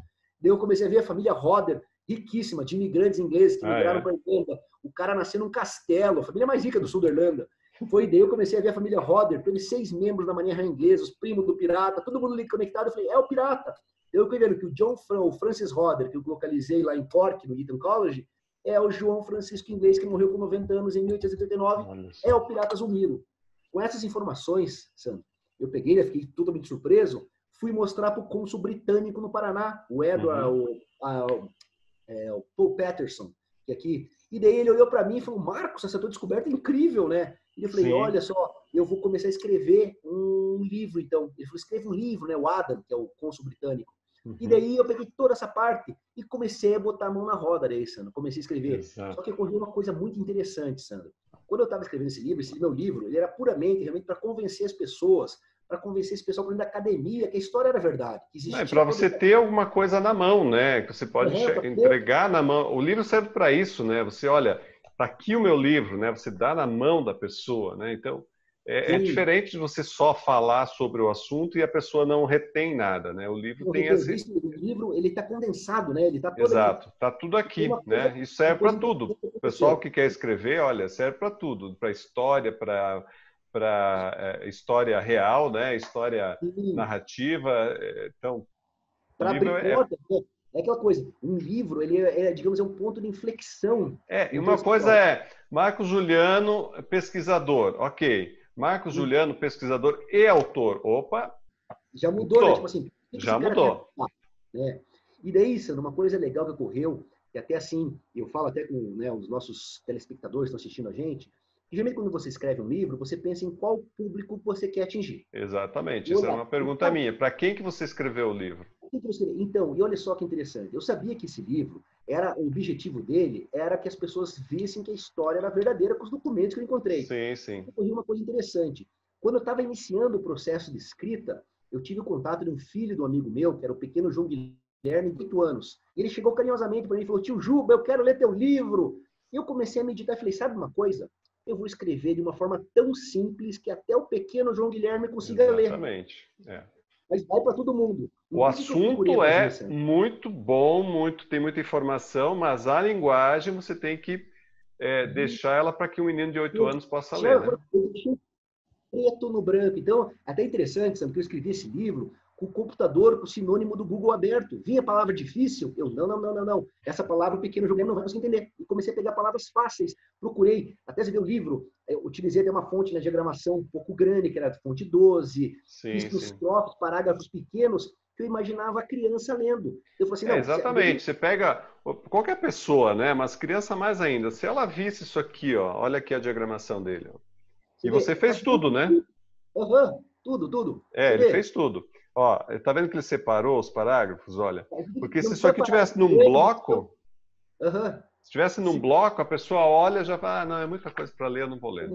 Speaker 2: Daí eu comecei a ver a família Hodder, riquíssima, de imigrantes ingleses que migraram para a Irlanda. O cara nasceu num castelo, a família mais rica do sul da Irlanda. Foi daí eu comecei a ver a família Hodder, teve 6 membros da Marinha Real Inglesa, os primos do pirata, todo mundo ali conectado. Eu falei, é o pirata. Eu fui vendo que o Francis Hodder, que eu localizei lá em Cork, no Eton College, é o João Francisco Inglês, que morreu com 90 anos em 1889, é o Pirata Zulmiro. Com essas informações, Sandro, eu peguei, fiquei totalmente surpreso, fui mostrar para o cônsul britânico no Paraná, o Edward, o Paul Patterson, que aqui. E daí ele olhou para mim e falou, Marcos, essa tua descoberta é incrível, né? E eu falei, olha só, eu vou começar a escrever um livro, então. Ele falou, escreve um livro, né? O Adam, que é o cônsul britânico. E daí eu peguei toda essa parte e comecei a botar a mão na roda daí, Sandro. Comecei a escrever. Só que ocorreu uma coisa muito interessante, Sandro. Quando eu estava escrevendo esse meu livro, ele era puramente, realmente, para convencer as pessoas, para convencer esse pessoal da academia que a história era verdade.
Speaker 1: Para você ter alguma coisa na mão, né? Que você pode entregar na mão. O livro serve para isso, né? Você, olha, tá aqui o meu livro, né? Você dá na mão da pessoa, né? Então, é diferente de você só falar sobre o assunto e a pessoa não retém nada, né? O livro tem esse...
Speaker 2: O livro, ele está condensado, né? Ele tá todo
Speaker 1: Exato, está tudo aqui, né? Isso serve para tudo. O pessoal que quer escrever, olha, serve para tudo, para história, para história real, né? História narrativa. Então,
Speaker 2: para abrir portas, né? É aquela coisa, um livro, ele digamos, é um ponto de inflexão.
Speaker 1: E uma coisa é Marcos Juliano, pesquisador, ok. Marcos Juliano, pesquisador e autor. Opa!
Speaker 2: Já mudou, né? Tipo assim,
Speaker 1: já mudou.
Speaker 2: Né? E daí, Sandro, uma coisa legal que ocorreu, que até assim, eu falo até com, né, os nossos telespectadores que estão assistindo a gente, que geralmente quando você escreve um livro, você pensa em qual público você quer atingir.
Speaker 1: Exatamente, essa é uma pergunta minha. Para quem que você escreveu o livro?
Speaker 2: Então, e olha só que interessante, eu sabia que esse livro, o objetivo dele era que as pessoas vissem que a história era verdadeira com os documentos que eu encontrei.
Speaker 1: Sim.
Speaker 2: Ocorreu uma coisa interessante. Quando eu estava iniciando o processo de escrita, eu tive o contato de um filho de um amigo meu, que era o pequeno João Guilherme, de 8 anos. Ele chegou carinhosamente para mim e falou, tio Juba, eu quero ler teu livro. E eu comecei a meditar e falei, sabe uma coisa? Eu vou escrever de uma forma tão simples que até o pequeno João Guilherme consiga ler.
Speaker 1: Exatamente.
Speaker 2: Mas vai para todo mundo.
Speaker 1: O assunto é muito bom, tem muita informação, mas a linguagem você tem que deixar ela para que um menino de 8 anos possa ler. Né?
Speaker 2: Eu deixei preto no branco. Então, até interessante, sabe, que eu escrevi esse livro com o computador, com o sinônimo do Google aberto. Vinha palavra difícil? Eu, não. Essa palavra o pequeno João não vai conseguir entender. E comecei a pegar palavras fáceis. Procurei, até se ver o livro, eu utilizei até uma fonte na diagramação um pouco grande, que era a fonte 12. Fiz nos próprios parágrafos pequenos que eu imaginava a criança lendo. Eu falei assim, não,
Speaker 1: exatamente. Você pega qualquer pessoa, né? Mas criança mais ainda. Se ela visse isso aqui, ó, olha aqui a diagramação dele. Ó. E você fez tudo, né?
Speaker 2: Tudo.
Speaker 1: Ele fez tudo. Ó, tá vendo que ele separou os parágrafos? Olha, porque se isso aqui tivesse num bloco, se tivesse num bloco, a pessoa olha e já fala, não, é muita coisa para ler, eu não vou ler.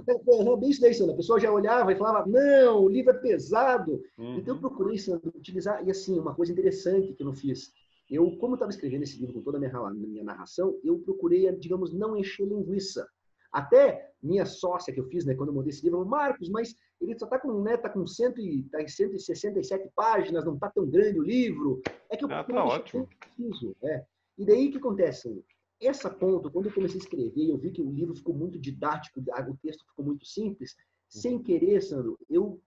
Speaker 2: Bem isso daí, Sandra. A pessoa já olhava e falava, não, o livro é pesado. Então eu procurei, Sandra, utilizar, e assim, uma coisa interessante que eu não fiz. Como eu estava escrevendo esse livro com toda a minha narração, eu procurei, digamos, não encher linguiça. Até minha sócia que eu fiz, né, quando eu montei esse livro, falou, Marcos, mas ele só está com, né, tá com 167 páginas, não está tão grande o livro. É que eu
Speaker 1: tá ótimo.
Speaker 2: Preciso, E daí o que acontece, Sandro? Essa ponto, quando eu comecei a escrever, eu vi que o livro ficou muito didático, o texto ficou muito simples. Sem querer, Sandro, eu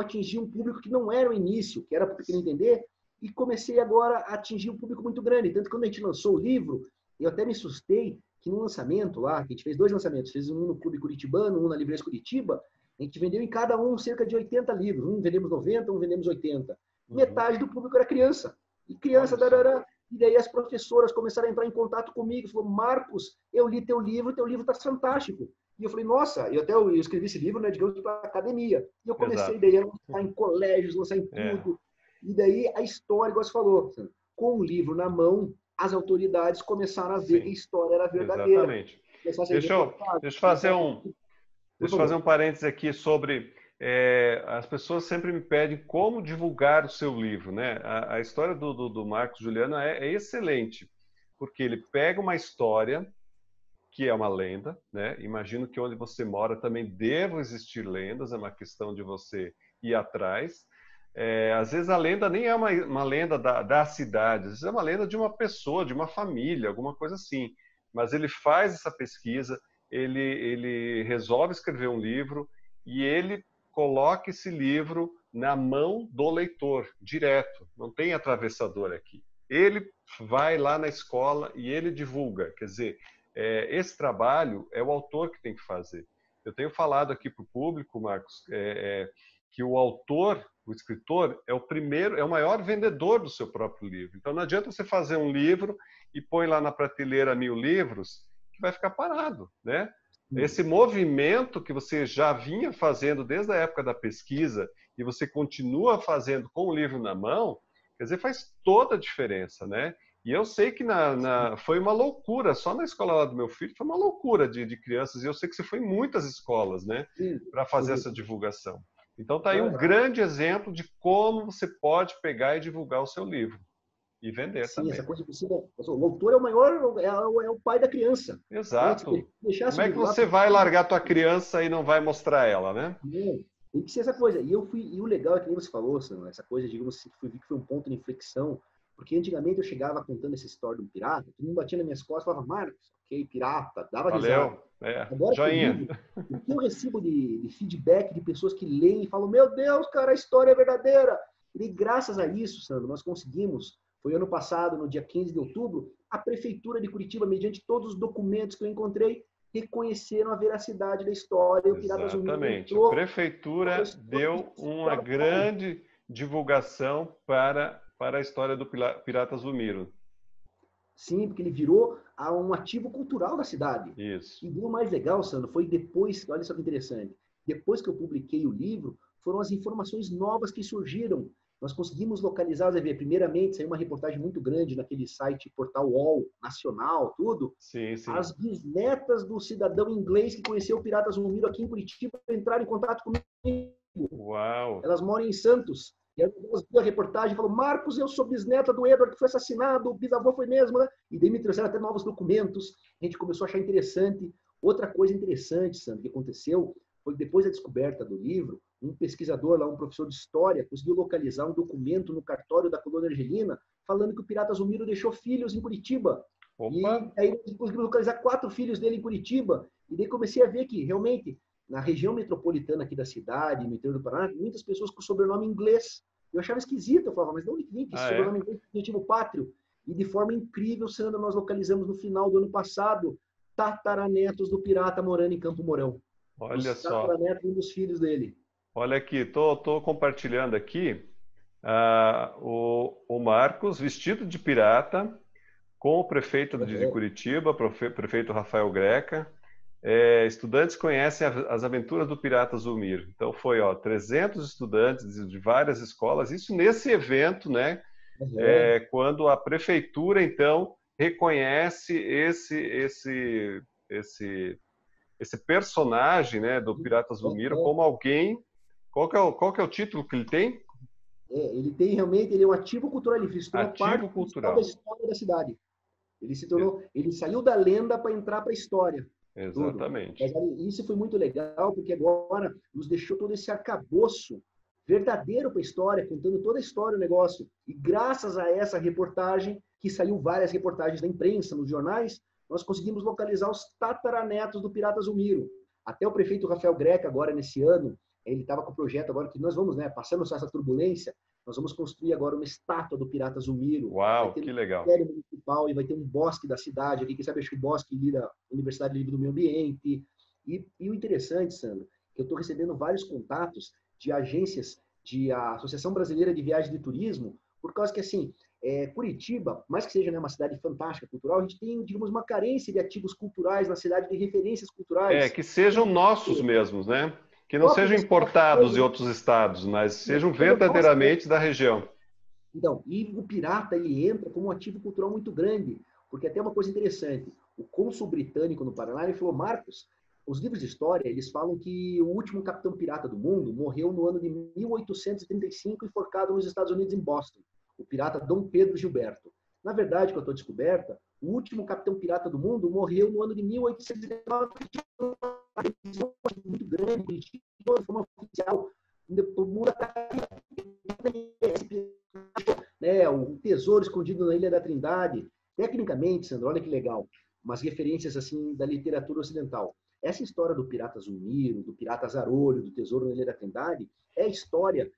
Speaker 2: atingi um público que não era o início, que era para o pequeno entender, e comecei agora a atingir um público muito grande. Tanto que quando a gente lançou o livro, eu até me assustei que no lançamento lá, que a gente fez 2 lançamentos, fez um no Clube Curitibano, um na Livraria Curitiba, a gente vendeu em cada um cerca de 80 livros. Um vendemos 90, um vendemos 80. Metade do público era criança. E criança, e daí as professoras começaram a entrar em contato comigo, falou, Marcos, eu li teu livro está fantástico. E eu falei, nossa, eu escrevi esse livro, né, digamos, para a academia. E eu comecei daí a lançar em colégios, lançar em tudo. E daí a história, igual você falou, com o livro na mão, as autoridades começaram a ver que a história era verdadeira.
Speaker 1: Exatamente. Deixa eu fazer um parênteses aqui sobre... as pessoas sempre me pedem como divulgar o seu livro, né? A história do Marcos Juliano é excelente, porque ele pega uma história que é uma lenda, né? Imagino que onde você mora também devam existir lendas, é uma questão de você ir atrás. Às vezes a lenda nem é uma lenda da cidade, às vezes é uma lenda de uma pessoa, de uma família, alguma coisa assim. Mas ele faz essa pesquisa, ele resolve escrever um livro e ele coloca esse livro na mão do leitor, direto. Não tem atravessador aqui. Ele vai lá na escola e ele divulga. Quer dizer, esse trabalho é o autor que tem que fazer. Eu tenho falado aqui para o público, Marcos, que o autor, o escritor, é o maior vendedor do seu próprio livro. Então não adianta você fazer um livro e põe lá na prateleira 1000 livros, que vai ficar parado, né? Esse movimento que você já vinha fazendo desde a época da pesquisa e você continua fazendo com o livro na mão, quer dizer, faz toda a diferença, né? E eu sei que foi uma loucura, só na escola lá do meu filho, foi uma loucura de crianças, e eu sei que você foi em muitas escolas, né, para fazer essa divulgação. Então tá aí um grande exemplo de como você pode pegar e divulgar o seu livro. E vender também.
Speaker 2: Essa coisa possível. O autor é o maior, é o pai da criança.
Speaker 1: Exato. Como é que você vai largar tua criança e não vai mostrar ela, né?
Speaker 2: Tem que ser essa coisa. E o legal é que nem você falou, Sam, essa coisa, digamos, vi que foi um ponto de inflexão, porque antigamente eu chegava contando essa história do pirata, todo mundo batia nas minhas costas e falava, Marcos, ok, pirata, dava risada.
Speaker 1: Agora, joinha.
Speaker 2: O que eu recebo de feedback de pessoas que leem e falam, meu Deus, cara, a história é verdadeira. E graças a isso, Sandro, nós conseguimos. Foi ano passado, no dia 15 de outubro, a Prefeitura de Curitiba, mediante todos os documentos que eu encontrei, reconheceram a veracidade da história. O Piratas Zumiro
Speaker 1: entrou, a Prefeitura deu uma grande divulgação para a história do Piratas Zumiro.
Speaker 2: Sim, porque ele virou um ativo cultural da cidade.
Speaker 1: Isso.
Speaker 2: E o mais legal, Sandro, foi depois, olha só que interessante, depois que eu publiquei o livro, foram as informações novas que surgiram. Nós conseguimos localizar, primeiramente, saiu uma reportagem muito grande naquele site Portal UOL Nacional, tudo.
Speaker 1: Sim.
Speaker 2: As bisnetas do cidadão inglês que conheceu o Pirata Zumiro aqui em Curitiba entraram em contato comigo.
Speaker 1: Uau!
Speaker 2: Elas moram em Santos. E aí elas viram a reportagem e falaram, Marcos, eu sou bisneta do Edward que foi assassinado, o bisavô foi mesmo, né? E daí me trouxeram até novos documentos. A gente começou a achar interessante. Outra coisa interessante, Sandro, que aconteceu, foi que depois da descoberta do livro, um pesquisador lá, um professor de história, conseguiu localizar um documento no cartório da colônia argelina falando que o Pirata Zumiro deixou filhos em Curitiba.
Speaker 1: Opa.
Speaker 2: E aí ele conseguiu localizar 4 filhos dele em Curitiba. E daí comecei a ver que, realmente, na região metropolitana aqui da cidade, no interior do Paraná, muitas pessoas com sobrenome inglês. Eu achava esquisito, eu falava, mas de onde vem esse sobrenome inglês, objetivo pátrio? E de forma incrível, Sandra, nós localizamos no final do ano passado tataranetos do pirata morando em Campo Mourão.
Speaker 1: Olha
Speaker 2: os
Speaker 1: só.
Speaker 2: Tataranetos e um dos filhos dele.
Speaker 1: Olha aqui, tô compartilhando aqui o Marcos vestido de pirata com o prefeito de Curitiba, prefeito Rafael Greca. Estudantes conhecem as aventuras do Pirata Zumiro. Então foi 300 estudantes de várias escolas, isso nesse evento, né? Quando a prefeitura então reconhece esse personagem, né, do Pirata Zumiro como alguém. Qual que é o título que ele tem?
Speaker 2: Ele tem realmente, ele é um ativo cultural, ele se tornou parte cultural da história da cidade. Ele se tornou, ele saiu da lenda para entrar para a história.
Speaker 1: Exatamente.
Speaker 2: Mas isso foi muito legal, porque agora nos deixou todo esse arcabouço verdadeiro para a história, contando toda a história do negócio. E graças a essa reportagem, que saiu várias reportagens da imprensa, nos jornais, nós conseguimos localizar os tataranetos do Pirata Zumiro. Até o prefeito Rafael Greca, agora nesse ano, ele estava com o projeto agora que nós vamos, né, passando essa turbulência, nós vamos construir agora uma estátua do Pirata Zumiro.
Speaker 1: Uau, que legal.
Speaker 2: Municipal, e vai ter um bosque da cidade aqui, quem sabe acho que o bosque ali da Universidade Livre do Meio Ambiente. E o interessante, Sandro, que eu estou recebendo vários contatos de agências de Associação Brasileira de Viagem de Turismo, por causa que, assim, Curitiba, mais que seja, né, uma cidade fantástica, cultural, a gente tem, digamos, uma carência de ativos culturais na cidade, de referências culturais.
Speaker 1: Que sejam nossos mesmos, né? Que não sejam importados de outros estados, mas sejam verdadeiramente da região.
Speaker 2: Então, e o pirata, ele entra como um ativo cultural muito grande, porque até uma coisa interessante, o cônsul britânico no Paraná, ele falou, Marcos, os livros de história, eles falam que o último capitão pirata do mundo morreu no ano de 1835, enforcado nos Estados Unidos, em Boston, o pirata Dom Pedro Gilberto. Na verdade, com a tua descoberta, o último capitão pirata do mundo morreu no ano de 1819, muito grande, de forma oficial, o mundo o tesouro escondido na Ilha da Trindade. Tecnicamente, Sandro, olha que legal, umas referências assim da literatura ocidental. Essa história do Pirata Zumiro, do Pirata Zarolho, do Tesouro na Ilha da Trindade, é a história,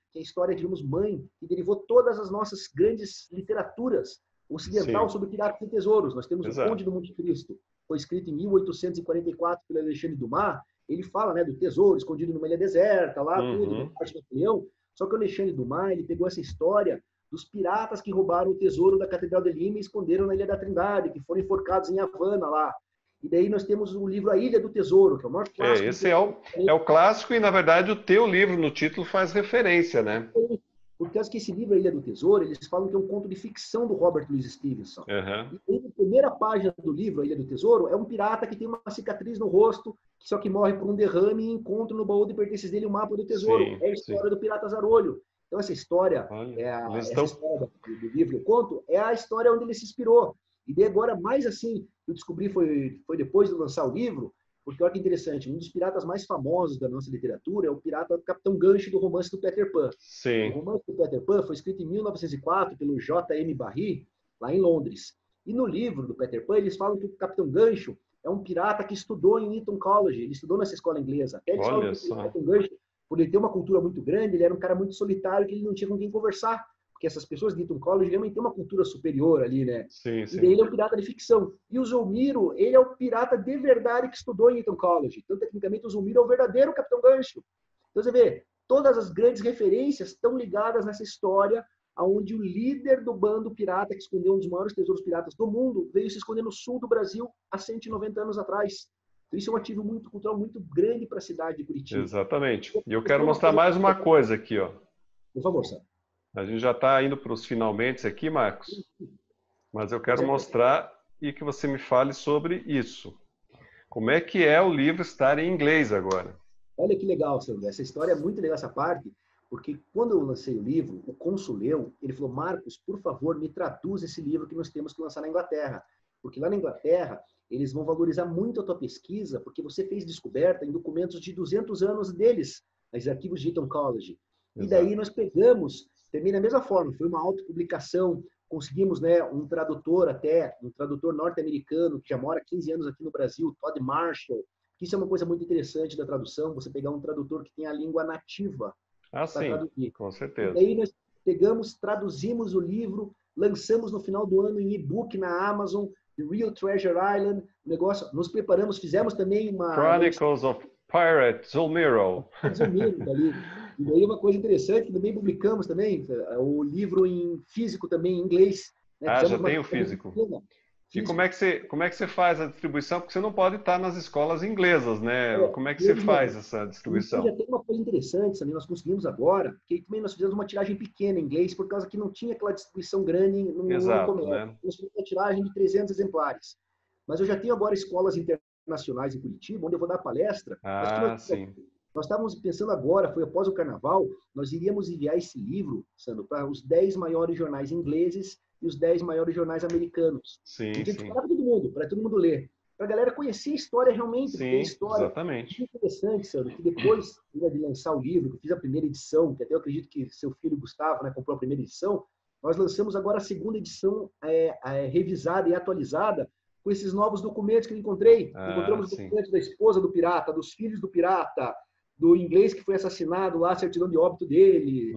Speaker 2: digamos, mãe, que derivou todas as nossas grandes literaturas ocidental sobre piratas e tesouros. Nós temos o Conde do Monte Cristo, foi escrito em 1844 pelo Alexandre Dumas, ele fala, né, do tesouro escondido numa ilha deserta, lá, tudo, da parte do Napoleão. Só que o Alexandre Dumas, ele pegou essa história dos piratas que roubaram o tesouro da Catedral de Lima e esconderam na Ilha da Trindade, que foram enforcados em Havana lá. E daí nós temos o livro A Ilha do Tesouro, que é o maior clássico.
Speaker 1: Esse é o clássico e, na verdade, o teu livro no título faz referência, né?
Speaker 2: Por causa que esse livro A Ilha do Tesouro, eles falam que é um conto de ficção do Robert Louis Stevenson. E aí, na primeira página do livro A Ilha do Tesouro, é um pirata que tem uma cicatriz no rosto, só que morre por um derrame e encontra no baú de pertences dele o mapa do tesouro. É a história do Pirata Zarolho. Então, essa história, essa história do livro eu conto, é a história onde ele se inspirou. E daí agora, mais assim, eu descobri foi depois de lançar o livro, porque olha que interessante, um dos piratas mais famosos da nossa literatura é o pirata Capitão Gancho do romance do Peter Pan.
Speaker 1: Sim.
Speaker 2: O romance do Peter Pan foi escrito em 1904 pelo J.M. Barrie, lá em Londres. E no livro do Peter Pan, eles falam que o Capitão Gancho é um pirata que estudou em Eton College, ele estudou nessa escola inglesa. Até eles falam que o Capitão Gancho, por ele ter uma cultura muito grande, ele era um cara muito solitário, que ele não tinha com quem conversar. Porque essas pessoas de Eton College realmente têm uma cultura superior ali, né?
Speaker 1: Sim, sim.
Speaker 2: E daí ele é um pirata de ficção. E o Zulmiro, ele é o pirata de verdade que estudou em Eton College. Então, tecnicamente, o Zulmiro é o verdadeiro Capitão Gancho. Então, você vê, todas as grandes referências estão ligadas nessa história onde o líder do bando pirata, que escondeu um dos maiores tesouros piratas do mundo, veio se esconder no sul do Brasil há 190 anos atrás. Então, isso é um ativo muito cultural muito grande para a cidade de Curitiba.
Speaker 1: Exatamente. E eu quero mostrar mais uma coisa aqui, ó.
Speaker 2: Por favor, Sam.
Speaker 1: A gente já está indo para os finalmente aqui, Marcos, mas eu quero mostrar e que você me fale sobre isso. Como é que é o livro estar em inglês agora?
Speaker 2: Olha que legal, Sandro. Essa história é muito legal, essa parte, porque quando eu lancei o livro, o cônsul leu, ele falou, Marcos, por favor, me traduz esse livro que nós temos que lançar na Inglaterra. Porque lá na Inglaterra, eles vão valorizar muito a tua pesquisa, porque você fez descoberta em documentos de 200 anos deles, nos arquivos de Eton College. E daí nós pegamos, também da mesma forma, foi uma autopublicação, conseguimos, né, um tradutor norte-americano, que já mora 15 anos aqui no Brasil, Todd Marshall, que isso é uma coisa muito interessante da tradução, você pegar um tradutor que tem a língua nativa para traduzir.
Speaker 1: Com certeza.
Speaker 2: E daí nós pegamos, traduzimos o livro, lançamos no final do ano em e-book na Amazon, The Real Treasure Island, negócio, nos preparamos, fizemos também uma...
Speaker 1: Chronicles of Pirate Zulmiro.
Speaker 2: Ali. E daí uma coisa interessante, que também publicamos também, o livro em físico também, em inglês. Né?
Speaker 1: Já tem o físico. E como é que você faz a distribuição? Porque você não pode estar nas escolas inglesas, né? Como é que você faz essa distribuição?
Speaker 2: Já tem uma coisa interessante, Samir, nós conseguimos agora, porque também nós fizemos uma tiragem pequena em inglês, por causa que não tinha aquela distribuição grande no comércio.
Speaker 1: Né?
Speaker 2: Nós fizemos uma tiragem de 300 exemplares. Mas eu já tenho agora escolas internacionais em Curitiba, onde eu vou dar palestra.
Speaker 1: Sim.
Speaker 2: Nós estávamos pensando agora, foi após o Carnaval, nós iríamos enviar esse livro, Sandro, para os 10 maiores jornais ingleses e os 10 maiores jornais americanos.
Speaker 1: Sim.
Speaker 2: Para todo mundo ler. Para a galera conhecer a história realmente.
Speaker 1: Sim,
Speaker 2: porque a história
Speaker 1: exatamente.
Speaker 2: É interessante, Sandro, que depois de lançar o livro, que eu fiz a primeira edição, que até eu acredito que seu filho Gustavo, né, comprou a primeira edição, nós lançamos agora a segunda edição revisada e atualizada com esses novos documentos que eu encontrei. Encontramos documentos da esposa do pirata, dos filhos do pirata, do inglês que foi assassinado lá, a certidão de óbito dele.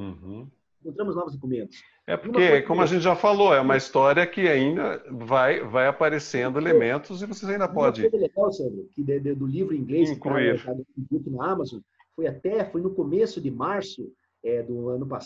Speaker 2: Encontramos novos documentos.
Speaker 1: Porque, como a gente já falou, é uma história que ainda vai aparecendo elementos e vocês ainda podem...
Speaker 2: Uma coisa legal, Sandro, que do livro em inglês
Speaker 1: incluir.
Speaker 2: Que está na Amazon, foi no começo de março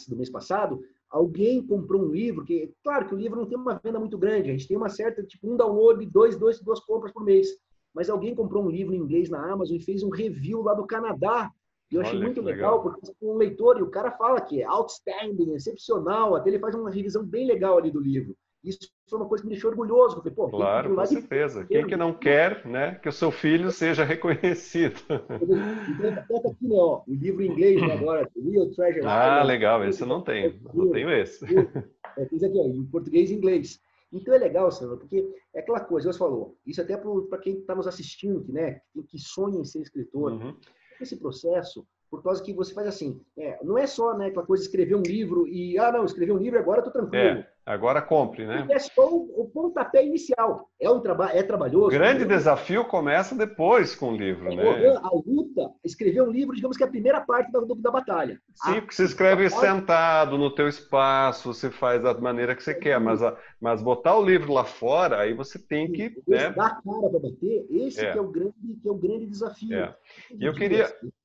Speaker 2: do mês passado, alguém comprou um livro, que, claro que o livro não tem uma venda muito grande, a gente tem uma certa, tipo, um download, duas compras por mês, mas alguém comprou um livro em inglês na Amazon e fez um review lá do Canadá. E eu achei muito legal, porque um leitor, e o cara fala que é outstanding, excepcional, até ele faz uma revisão bem legal ali do livro. Isso foi uma coisa que me deixou orgulhoso. Eu falei, pô,
Speaker 1: claro, com certeza. Quem que não quer, né, que o seu filho seja reconhecido?
Speaker 2: Então, tá aqui, né, ó, o livro em inglês, né, agora, Real Treasure Island.
Speaker 1: Legal, esse eu não tenho. Eu não tenho esse.
Speaker 2: Fiz aqui, ó, em português e inglês. Então é legal, Sandra, porque é aquela coisa, você falou, isso até para quem está nos assistindo, que sonha em ser escritor. Esse processo, por causa que você faz assim, não é só, né, aquela coisa de escrever um livro e, escrevi um livro e agora eu tô tranquilo.
Speaker 1: Agora compre, né?
Speaker 2: É só o pontapé inicial. É
Speaker 1: O
Speaker 2: trabalhoso.
Speaker 1: grande desafio começa depois com o livro, né?
Speaker 2: A luta, escrever um livro, digamos que é a primeira parte da batalha.
Speaker 1: Sim, porque você escreve sentado no teu espaço, você faz da maneira que você quer, mas botar o livro lá fora, aí você tem que, né?
Speaker 2: Dar a cara para bater, esse que é o grande desafio.
Speaker 1: E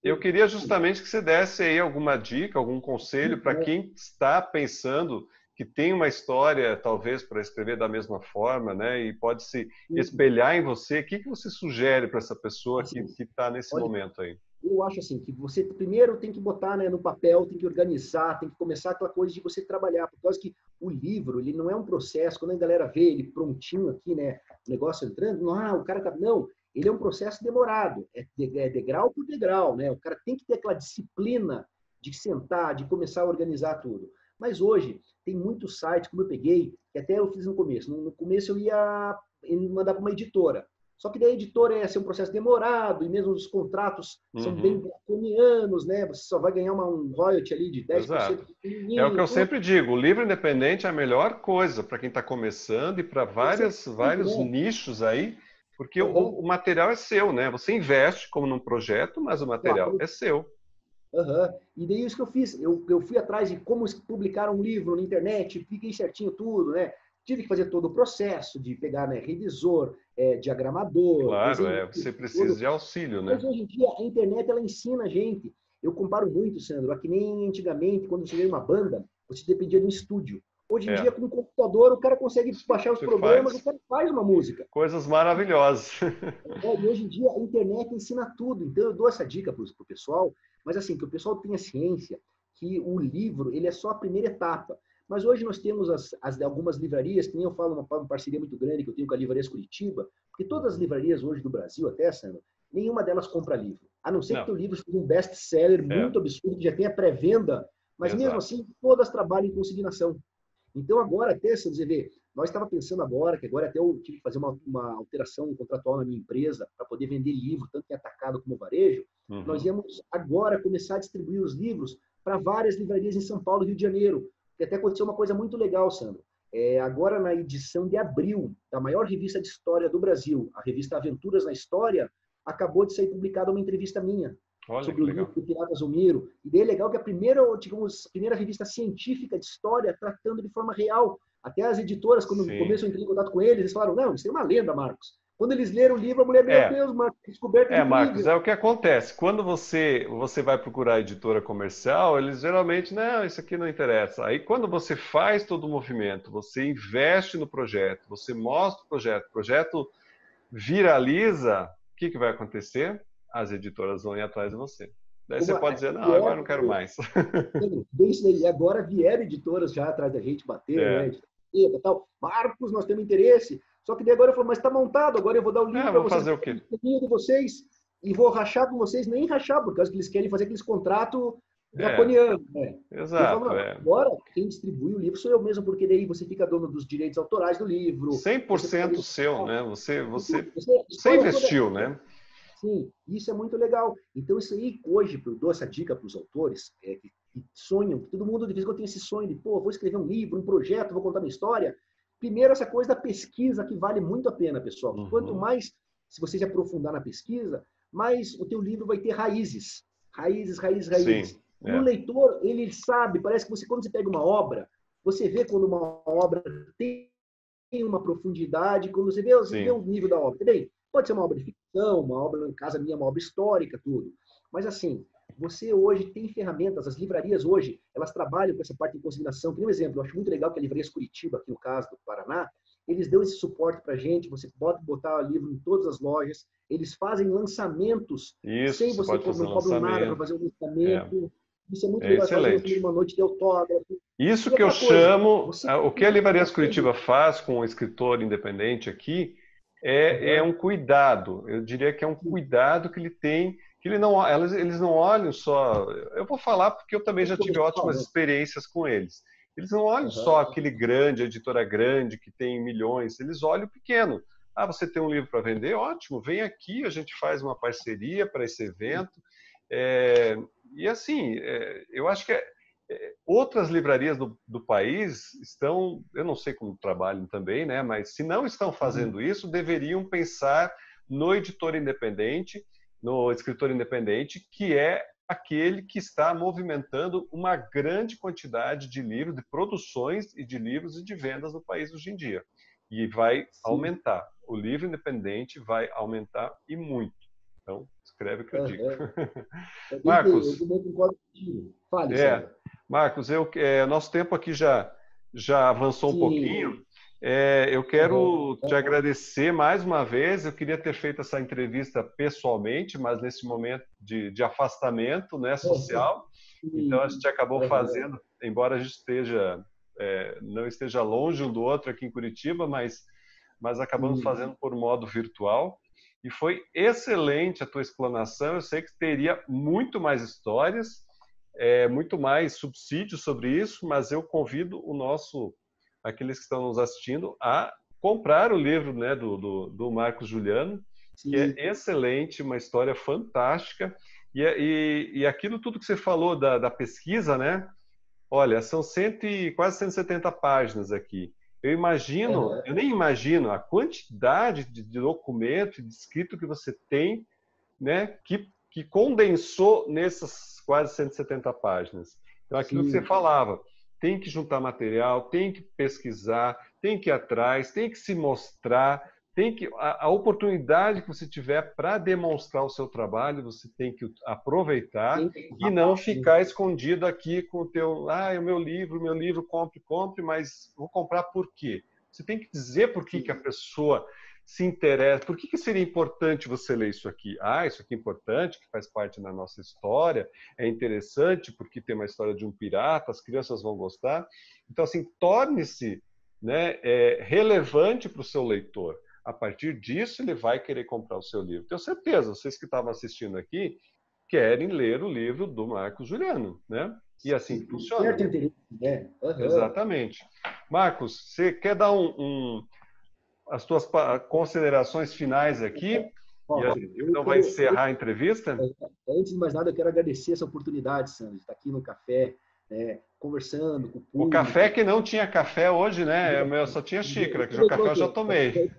Speaker 1: eu queria justamente que você desse aí alguma dica, algum conselho para quem está pensando que tem uma história, talvez, para escrever da mesma forma, né? E pode se espelhar em você. O que você sugere para essa pessoa que está nesse momento aí?
Speaker 2: Eu acho assim, que você primeiro tem que botar, né, no papel, tem que organizar, tem que começar aquela coisa de você trabalhar, por causa que o livro, ele não é um processo, quando a galera vê ele prontinho aqui, né, o negócio entrando, o cara tá... Não, ele é um processo demorado, é degrau por degrau, né? O cara tem que ter aquela disciplina de sentar, de começar a organizar tudo. Mas hoje, tem muitos sites, como eu peguei, que até eu fiz no começo. No começo eu ia mandar para uma editora. Só que da editora ia ser um processo demorado, e mesmo os contratos são bem draconianos, né? Você só vai ganhar um royalty ali de 10%.
Speaker 1: Exato. É o que eu sempre digo, o livro independente é a melhor coisa para quem está começando e para vários nichos aí, porque o material é seu, né? Você investe como num projeto, mas o material é seu.
Speaker 2: E daí isso que eu fiz, eu fui atrás de como publicar um livro na internet, fiquei certinho tudo, né? Tive que fazer todo o processo de pegar, né, revisor, diagramador.
Speaker 1: Claro, você precisa de auxílio, né?
Speaker 2: Mas hoje em dia a internet ela ensina a gente. Eu comparo muito, Sandro, a que nem antigamente, quando você veio uma banda, você dependia de um estúdio. Hoje em dia, com um computador, o cara consegue baixar os programas, o cara faz uma música.
Speaker 1: Coisas maravilhosas.
Speaker 2: E hoje em dia a internet ensina tudo. Então eu dou essa dica para o pessoal, mas assim, que o pessoal tenha ciência que o livro ele é só a primeira etapa. Mas hoje nós temos algumas livrarias, que nem eu falo, uma parceria muito grande que eu tenho com a Livrarias Curitiba, porque todas as livrarias hoje do Brasil, até, Sandro, nenhuma delas compra livro. A não ser que o livro seja um best-seller muito absurdo, que já tenha pré-venda, mas mesmo assim, todas trabalham em consignação. Então, agora, até, se você ver, nós estávamos pensando agora, que agora até eu tive que fazer uma alteração contratual na minha empresa para poder vender livro, tanto em atacado como varejo. Nós íamos agora começar a distribuir os livros para várias livrarias em São Paulo e Rio de Janeiro. Que até aconteceu uma coisa muito legal, Sandro. Agora, na edição de abril da maior revista de história do Brasil, a revista Aventuras na História, acabou de sair publicada uma entrevista minha sobre o livro do Pirata Zulmiro. E daí é legal que a primeira revista científica de história tratando de forma real. Até as editoras, quando no começo eu entrei em contato com eles falaram, não, isso é uma lenda, Marcos. Quando eles leram o livro, a mulher, meu Deus, Marcos, descoberta de
Speaker 1: Marcos, é o que acontece. Quando você vai procurar a editora comercial, eles geralmente, não, isso aqui não interessa. Aí quando você faz todo o movimento, você investe no projeto, você mostra o projeto viraliza, o que vai acontecer? As editoras vão ir atrás de você. Daí você pode dizer, não, agora não quero mais.
Speaker 2: E agora vieram editoras já atrás da gente bater, né? Tal. Marcos, nós temos interesse. Só que daí agora eu falo, mas está montado, agora eu vou dar o livro para vocês.
Speaker 1: Fazer o quê?
Speaker 2: De vocês e vou rachar com vocês, nem rachar, por causa que eles querem fazer aqueles contratos draconianos. Né?
Speaker 1: Exato.
Speaker 2: Falo, agora, quem distribui o livro sou eu mesmo, porque daí você fica dono dos direitos autorais do livro.
Speaker 1: 100% seu, né? Você investiu, né?
Speaker 2: Sim, isso é muito legal. Então, isso aí, hoje, eu dou essa dica para os autores que sonham, que todo mundo, de vez em quando, tem esse sonho de, vou escrever um livro, um projeto, vou contar minha história. Primeiro, essa coisa da pesquisa, que vale muito a pena, pessoal. Quanto mais, se você se aprofundar na pesquisa, mais o teu livro vai ter raízes. Raízes.
Speaker 1: Sim,
Speaker 2: E o leitor, ele sabe, parece que quando você pega uma obra, você vê quando uma obra tem uma profundidade, quando você vê o nível da obra. Bem, pode ser uma obra de ficção, uma obra, no caso minha, uma obra histórica, tudo. Mas assim, você hoje tem ferramentas, as livrarias hoje, elas trabalham com essa parte de consignação. Por exemplo, eu acho muito legal que a Livrarias Curitiba, aqui no caso do Paraná, eles dão esse suporte para a gente, você pode botar o livro em todas as lojas, eles fazem lançamentos sem você não cobrar nada para fazer o lançamento. Isso é muito legal, fazer uma noite de autógrafo.
Speaker 1: Isso que eu chamo, o que a Livrarias Curitiba faz com o escritor independente aqui, é um cuidado, eu diria que é um cuidado que ele tem, que eles não olham só, eu vou falar porque eu também já tive ótimas experiências com eles, eles não olham só aquele grande, a editora grande que tem milhões, eles olham o pequeno. Você tem um livro para vender? Ótimo, vem aqui, a gente faz uma parceria para esse evento, e assim, eu acho que outras livrarias do país estão, eu não sei como trabalham também, né? Mas se não estão fazendo isso, deveriam pensar no editor independente, no escritor independente, que é aquele que está movimentando uma grande quantidade de livros, de produções e de livros e de vendas no país hoje em dia. E vai aumentar. O livro independente vai aumentar e muito. Então, escreve o que eu digo. Marcos.
Speaker 2: Eu também concordo contigo. Fale, Sandra.
Speaker 1: Marcos, nosso tempo aqui já avançou um pouquinho. Eu quero te agradecer mais uma vez. Eu queria ter feito essa entrevista pessoalmente, mas nesse momento de afastamento, né, social. Então, a gente acabou fazendo, embora a gente não esteja longe um do outro aqui em Curitiba, mas acabamos fazendo por modo virtual. E foi excelente a tua explanação. Eu sei que teria muito mais histórias, muito mais subsídios sobre isso, mas eu convido aqueles que estão nos assistindo a comprar o livro, né, do Marcos Juliano, que é excelente, uma história fantástica. E aquilo tudo que você falou da pesquisa, né? Olha, são quase 170 páginas aqui. Eu nem imagino a quantidade de documento e de escrito que você tem, né, que condensou nessas quase 170 páginas. Então, aquilo que você falava, tem que juntar material, tem que pesquisar, tem que ir atrás, tem que se mostrar, a oportunidade que você tiver para demonstrar o seu trabalho, você tem que aproveitar e não ficar escondido aqui com o teu, o meu livro, compre, mas vou comprar por quê? Você tem que dizer por que a pessoa se interessa, por que seria importante você ler isso aqui? Isso aqui é importante, que faz parte da nossa história, é interessante porque tem uma história de um pirata, as crianças vão gostar. Então, assim, torne-se, né, relevante para o seu leitor. A partir disso, ele vai querer comprar o seu livro. Tenho certeza, vocês que estavam assistindo aqui querem ler o livro do Marcos Juliano, né? E assim funciona. Exatamente. Marcos, você quer dar as tuas considerações finais aqui? E a gente então vai encerrar a entrevista?
Speaker 2: Antes de mais nada, eu quero agradecer essa oportunidade, Sandro, de estar aqui no café, conversando com o público.
Speaker 1: O café que não tinha café hoje, né? Eu só tinha xícara, que o café eu já tomei.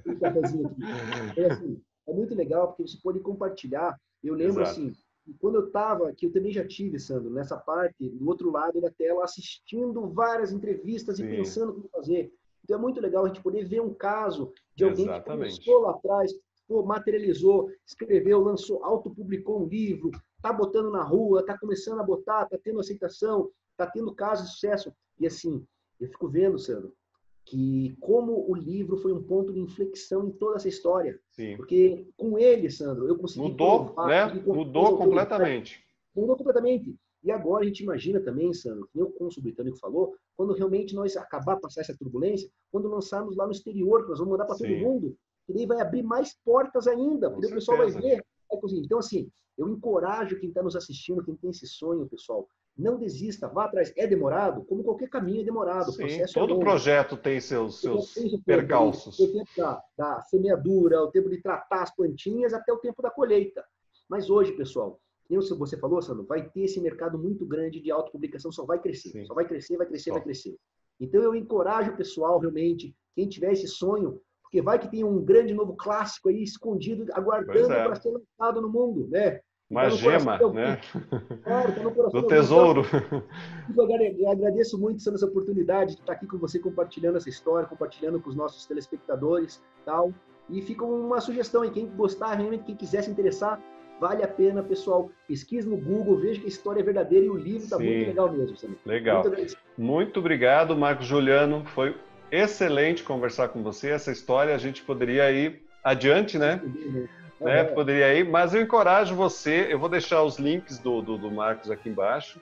Speaker 2: Assim, é muito legal, porque você pode compartilhar. Eu lembro, assim, quando eu estava aqui, eu também já tive, Sandro, nessa parte, do outro lado da tela, assistindo várias entrevistas e pensando como fazer. Então é muito legal a gente poder ver um caso de alguém que começou lá atrás, materializou, escreveu, lançou, autopublicou um livro, está botando na rua, está começando a botar, está tendo aceitação, está tendo casos de sucesso. E assim, eu fico vendo, Sandro, que como o livro foi um ponto de inflexão em toda essa história.
Speaker 1: Sim.
Speaker 2: Porque com ele, Sandro, eu consegui...
Speaker 1: Mudou, né? Mudou completamente.
Speaker 2: Mudou completamente. E agora a gente imagina também, Sandro, que o cônsul britânico falou, quando realmente nós acabar de passar essa turbulência, quando lançarmos lá no exterior, que nós vamos mandar para todo mundo, que daí vai abrir mais portas ainda, porque o pessoal vai ver. Então, assim, eu encorajo quem está nos assistindo, quem tem esse sonho, pessoal, não desista, vá atrás. É demorado? Como qualquer caminho é demorado.
Speaker 1: Sim, todo projeto tem seus percalços.
Speaker 2: O tempo da semeadura, o tempo de tratar as plantinhas, até o tempo da colheita. Mas hoje, pessoal, como você falou, Sandro, vai ter esse mercado muito grande de autopublicação, só vai crescer. Só vai crescer, vai crescer, vai crescer. Então, eu encorajo o pessoal, realmente, quem tiver esse sonho, porque vai que tem um grande novo clássico aí escondido, aguardando para ser lançado no mundo, né?
Speaker 1: Uma gema, né?
Speaker 2: Do
Speaker 1: tesouro.
Speaker 2: Eu agradeço muito essa oportunidade de estar aqui com você, compartilhando essa história, compartilhando com os nossos telespectadores, tal. E fica uma sugestão aí, quem gostar, realmente, quem quiser se interessar, vale a pena, pessoal. Pesquise no Google, veja que a história é verdadeira e o livro está muito legal mesmo, Sandro.
Speaker 1: Legal. Muito obrigado, Marcos Juliano. Foi excelente conversar com você. Essa história a gente poderia ir adiante, né? Poderia ir, mas eu encorajo você. Eu vou deixar os links do Marcos aqui embaixo,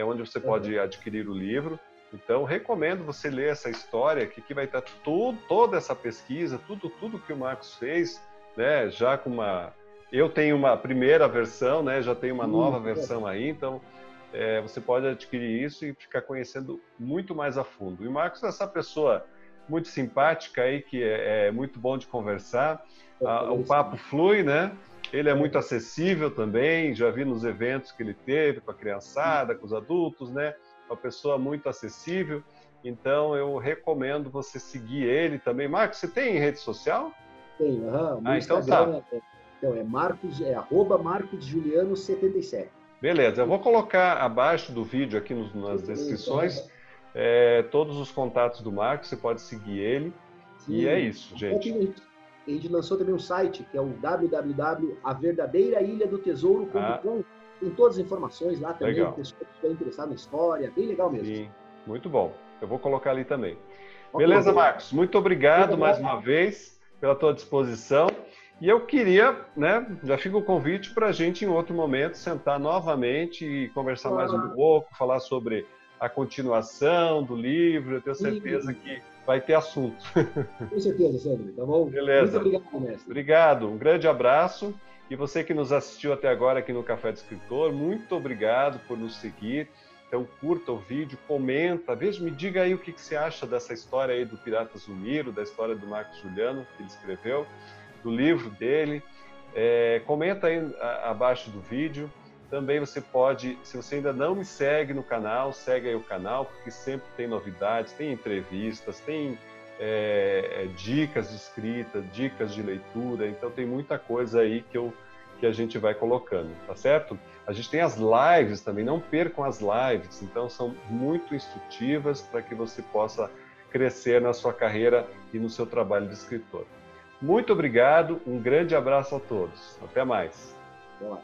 Speaker 1: onde você pode adquirir o livro. Então, recomendo você ler essa história, que aqui vai estar toda essa pesquisa, tudo que o Marcos fez, né? Já com eu tenho uma primeira versão, né? Já tenho uma nova versão aí, então você pode adquirir isso e ficar conhecendo muito mais a fundo. E o Marcos é essa pessoa muito simpática aí, que é muito bom de conversar. O papo flui, né? Ele é muito acessível também, já vi nos eventos que ele teve com a criançada, com os adultos, né? uma pessoa muito acessível, então eu recomendo você seguir ele também. Marcos, você tem rede social?
Speaker 2: Tenho,
Speaker 1: então
Speaker 2: Instagram,
Speaker 1: tá.
Speaker 2: Então é @marcosjuliano77.
Speaker 1: Beleza, eu vou colocar abaixo do vídeo aqui nas descrições todos os contatos do Marcos, você pode seguir ele. Sim. E é isso, gente.
Speaker 2: A gente lançou também um site, que é o www.averdadeirailhadotesouro.com. Tem todas as informações lá também,
Speaker 1: legal.
Speaker 2: Pessoas que estão interessadas na história, bem legal mesmo.
Speaker 1: Sim, muito bom. Eu vou colocar ali também. Beleza, Marcos? Muito obrigado mais uma vez pela tua disposição. E eu queria, né, já fica o convite para a gente, em outro momento, sentar novamente e conversar mais um pouco, falar sobre a continuação do livro. Eu tenho certeza que vai ter assunto.
Speaker 2: Com certeza, Sandro. Tá bom?
Speaker 1: Beleza.
Speaker 2: Muito obrigado, mestre.
Speaker 1: Obrigado. Um grande abraço. E você que nos assistiu até agora aqui no Café do Escritor, muito obrigado por nos seguir. Então, curta o vídeo, comenta, me diga aí o que você acha dessa história aí do Pirata Zuniro, da história do Marcos Juliano, que ele escreveu, do livro dele. Comenta aí abaixo do vídeo. Também você pode, se você ainda não me segue no canal, segue aí o canal, porque sempre tem novidades, tem entrevistas, tem dicas de escrita, dicas de leitura, então tem muita coisa aí que a gente vai colocando, tá certo? A gente tem as lives também, não percam as lives, então são muito instrutivas para que você possa crescer na sua carreira e no seu trabalho de escritor. Muito obrigado, um grande abraço a todos. Até mais.
Speaker 2: Até lá.